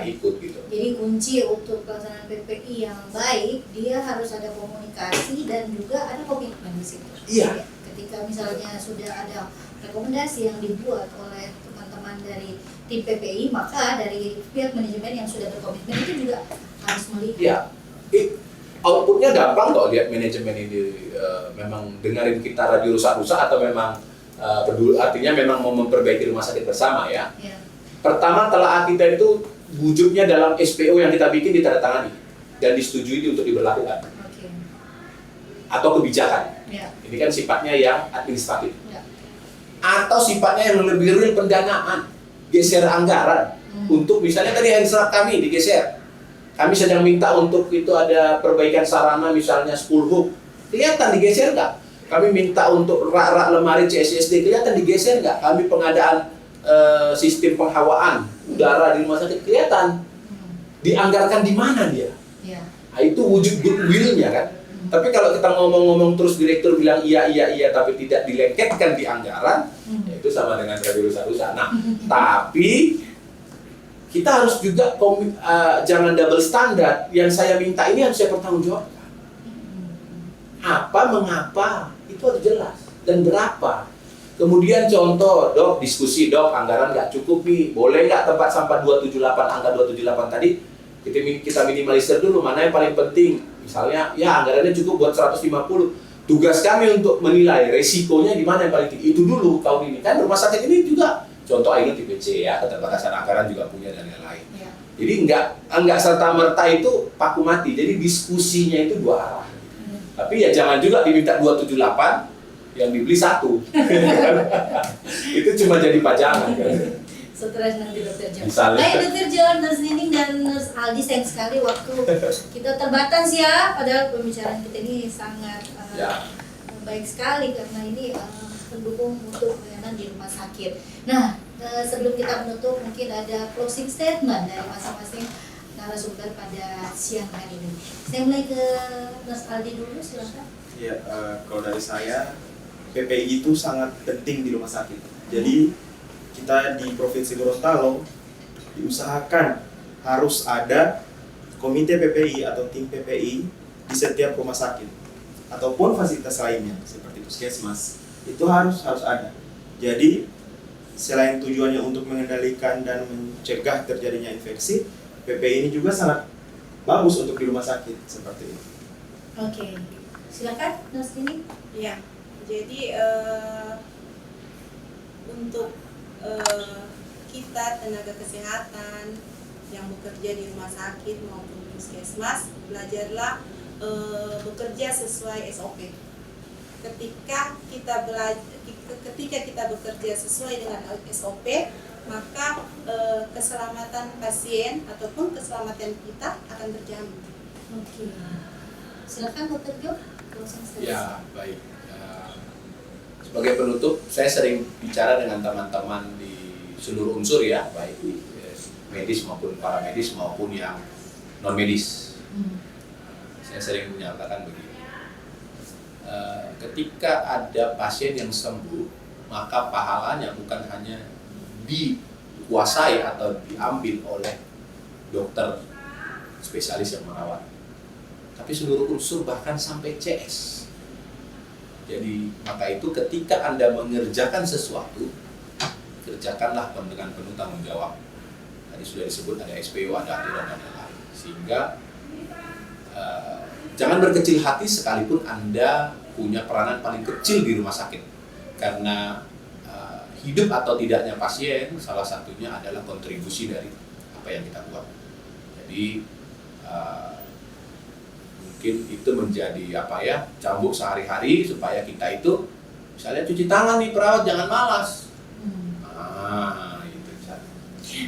ikut gitu. Jadi kunci untuk pelaksanaan PPI yang baik, dia harus ada komunikasi dan juga ada komitmen di situ. Iya. Ketika misalnya sudah ada rekomendasi yang dibuat oleh teman-teman dari tim PPI, maka dari pihak manajemen yang sudah berkomitmen itu juga harus melihat. Iya. Outputnya gampang kok lihat manajemen ini memang dengerin kita radio rusak-rusak atau memang peduli, artinya memang mau memperbaiki rumah sakit bersama ya. Ya. Pertama, telaah kita itu wujudnya dalam SPO yang kita bikin ditandatangani dan disetujui untuk diberlakukan. Oke. Atau kebijakan. Ya. Ini kan sifatnya yang administratif. Ya. Atau sifatnya yang lebih real pendanaan, geser anggaran. Untuk misalnya tadi handserap kami digeser. Kami sedang minta untuk itu ada perbaikan sarana misalnya 10 hub. Kelihatan digeser nggak? Kami minta untuk rak-rak lemari CSSD, kelihatan digeser nggak? Kami pengadaan sistem penghawaan udara di rumah sakit, kelihatan dianggarkan di mana dia. Ya. Nah, itu wujud goodwill-nya kan. Tapi kalau kita ngomong-ngomong terus direktur bilang iya tapi tidak dilengketkan di anggaran, ya itu sama dengan radio rusak-rusak. Nah, tapi kita harus juga jangan double standar. Yang saya minta ini harus saya pertanggungjawabkan. Apa, mengapa, itu harus jelas dan berapa. Kemudian contoh, dok, diskusi, dok, anggaran nggak cukup nih, boleh nggak tempat sampah 278, angka 278 tadi, kita minimalisir dulu, mana yang paling penting. Misalnya, ya anggarannya cukup buat 150, tugas kami untuk menilai resikonya di mana yang paling tinggi, itu dulu tahun ini. Kan rumah sakit ini juga, contoh ini tipe C ya, keterbatasan anggaran juga punya dan lain-lain. Ya. Jadi nggak serta-merta itu paku mati, jadi diskusinya itu dua arah. Tapi ya jangan juga diminta 278, yang dibeli 1. Itu cuma jadi pajangan kan. Stres nanti Dokter Jo. Misalnya. Baik Dokter Jo, Nurse Nining dan Nurse Aldi, sayang sekali waktu kita terbatas ya. Padahal pembicaraan kita ini sangat baik sekali karena ini mendukung untuk pelayanan di rumah sakit. Nah, sebelum kita menutup mungkin ada closing statement dari masing-masing narasumber pada siang hari ini. Saya mulai ke Nurse Aldi dulu, silakan. Ya, kalau dari saya, PPI itu sangat penting di rumah sakit. Jadi kita di Provinsi Gorontalo diusahakan harus ada komite PPI atau tim PPI di setiap rumah sakit ataupun fasilitas lainnya seperti puskesmas, itu harus ada. Jadi selain tujuannya untuk mengendalikan dan mencegah terjadinya infeksi, PPI ini juga sangat bagus untuk di rumah sakit seperti itu. Oke, silakan Nurse Nining. Ya, jadi untuk kita tenaga kesehatan yang bekerja di rumah sakit maupun puskesmas, belajarlah bekerja sesuai SOP. Ketika kita bekerja sesuai dengan SOP, maka keselamatan pasien ataupun keselamatan kita akan terjamin. Oke, silakan Dokter Jo. Ya, baik. Sebagai penutup, saya sering bicara dengan teman-teman di seluruh unsur ya, baik di medis maupun paramedis maupun yang non medis. Saya sering menyatakan begini, ketika ada pasien yang sembuh, maka pahalanya bukan hanya dikuasai atau diambil oleh dokter spesialis yang merawat, tapi seluruh unsur bahkan sampai CS. Jadi maka itu ketika Anda mengerjakan sesuatu, kerjakanlah dengan penuh tanggung jawab. Tadi sudah disebut ada SPO, ada aturan dan lain-lain. Sehingga jangan berkecil hati sekalipun Anda punya peranan paling kecil di rumah sakit. Karena hidup atau tidaknya pasien salah satunya adalah kontribusi dari apa yang kita buat. Jadi mungkin itu menjadi cambuk sehari-hari supaya kita itu misalnya cuci tangan nih perawat, jangan malas. Itu.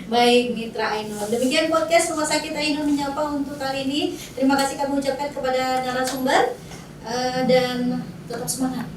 Baik Mitra Ainun, demikian podcast Rumah Sakit Ainun Menyapa untuk kali ini. Terima kasih kami ucapkan kepada narasumber dan tetap semangat.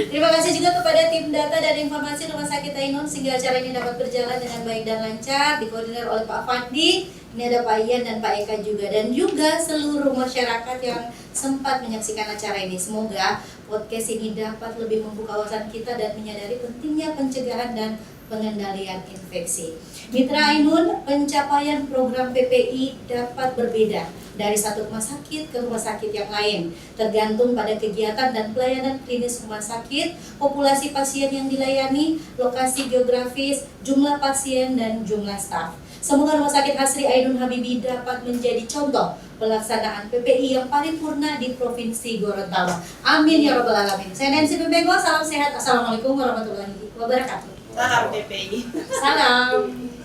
Terima kasih juga kepada tim data dan informasi Rumah Sakit Ainun sehingga acara ini dapat berjalan dengan baik dan lancar, dikoordinir oleh Pak Fandi. Ini ada Pak Ian dan Pak Eka juga, dan juga seluruh masyarakat yang sempat menyaksikan acara ini. Semoga podcast ini dapat lebih membuka wawasan kita dan menyadari pentingnya pencegahan dan pengendalian infeksi. Mitra Ainun, pencapaian program PPI dapat berbeda dari satu rumah sakit ke rumah sakit yang lain, tergantung pada kegiatan dan pelayanan klinis rumah sakit, populasi pasien yang dilayani, lokasi geografis, jumlah pasien, dan jumlah staf. Semoga Rumah Sakit Hasri Ainun Habibie dapat menjadi contoh pelaksanaan PPI yang paripurna di Provinsi Gorontalo. Amin ya Rabbal Alamin. Saya Nancy Pembego, salam sehat. Assalamualaikum warahmatullahi wabarakatuh. Salam PPI. Salam.